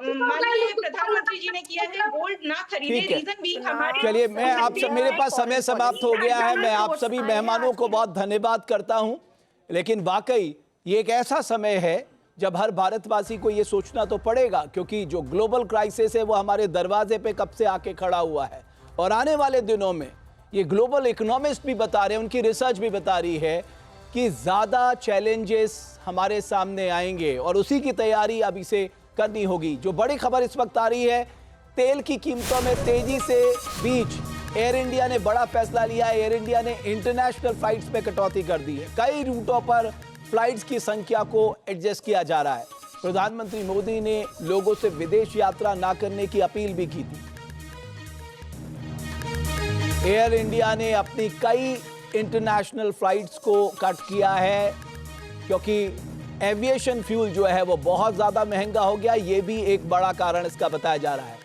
माननीय प्रधानमंत्री जी ने किया है, गोल्ड ना खरीदे, रीजन भी हमारे। चलिए, मैं आप सब, मेरे पास समय समाप्त हो गया है। मैं आप सभी मेहमानों को बहुत धन्यवाद करता हूं, लेकिन वाकई ये एक ऐसा समय है जब हर भारतवासी को ये सोचना तो पड़ेगा, क्योंकि जो ग्लोबल क्राइसिस है वो हमारे दरवाजे पे कब से आके खड़ा हुआ है। और आने वाले दिनों में ये ग्लोबल इकोनॉमिस्ट भी बता रहे हैं, उनकी रिसर्च भी बता रही है कि ज़्यादा चैलेंजेस हमारे सामने आएंगे और उसी की तैयारी अभी से करनी होगी। जो बड़ी खबर इस वक्त आ रही है, तेल की कीमतों में तेजी से बीच एयर इंडिया ने बड़ा फैसला लिया है। एयर इंडिया ने इंटरनेशनल फ्लाइट्स पे कटौती कर दी है। कई रूटों पर फ्लाइट्स की संख्या को एडजस्ट किया जा रहा है। प्रधानमंत्री मोदी ने लोगों से विदेश यात्रा ना करने की अपील भी की थी। एयर इंडिया ने अपनी कई इंटरनेशनल फ्लाइट्स को कट किया है, क्योंकि एविएशन फ्यूल जो है वो बहुत ज्यादा महंगा हो गया। ये भी एक बड़ा कारण इसका बताया जा रहा है।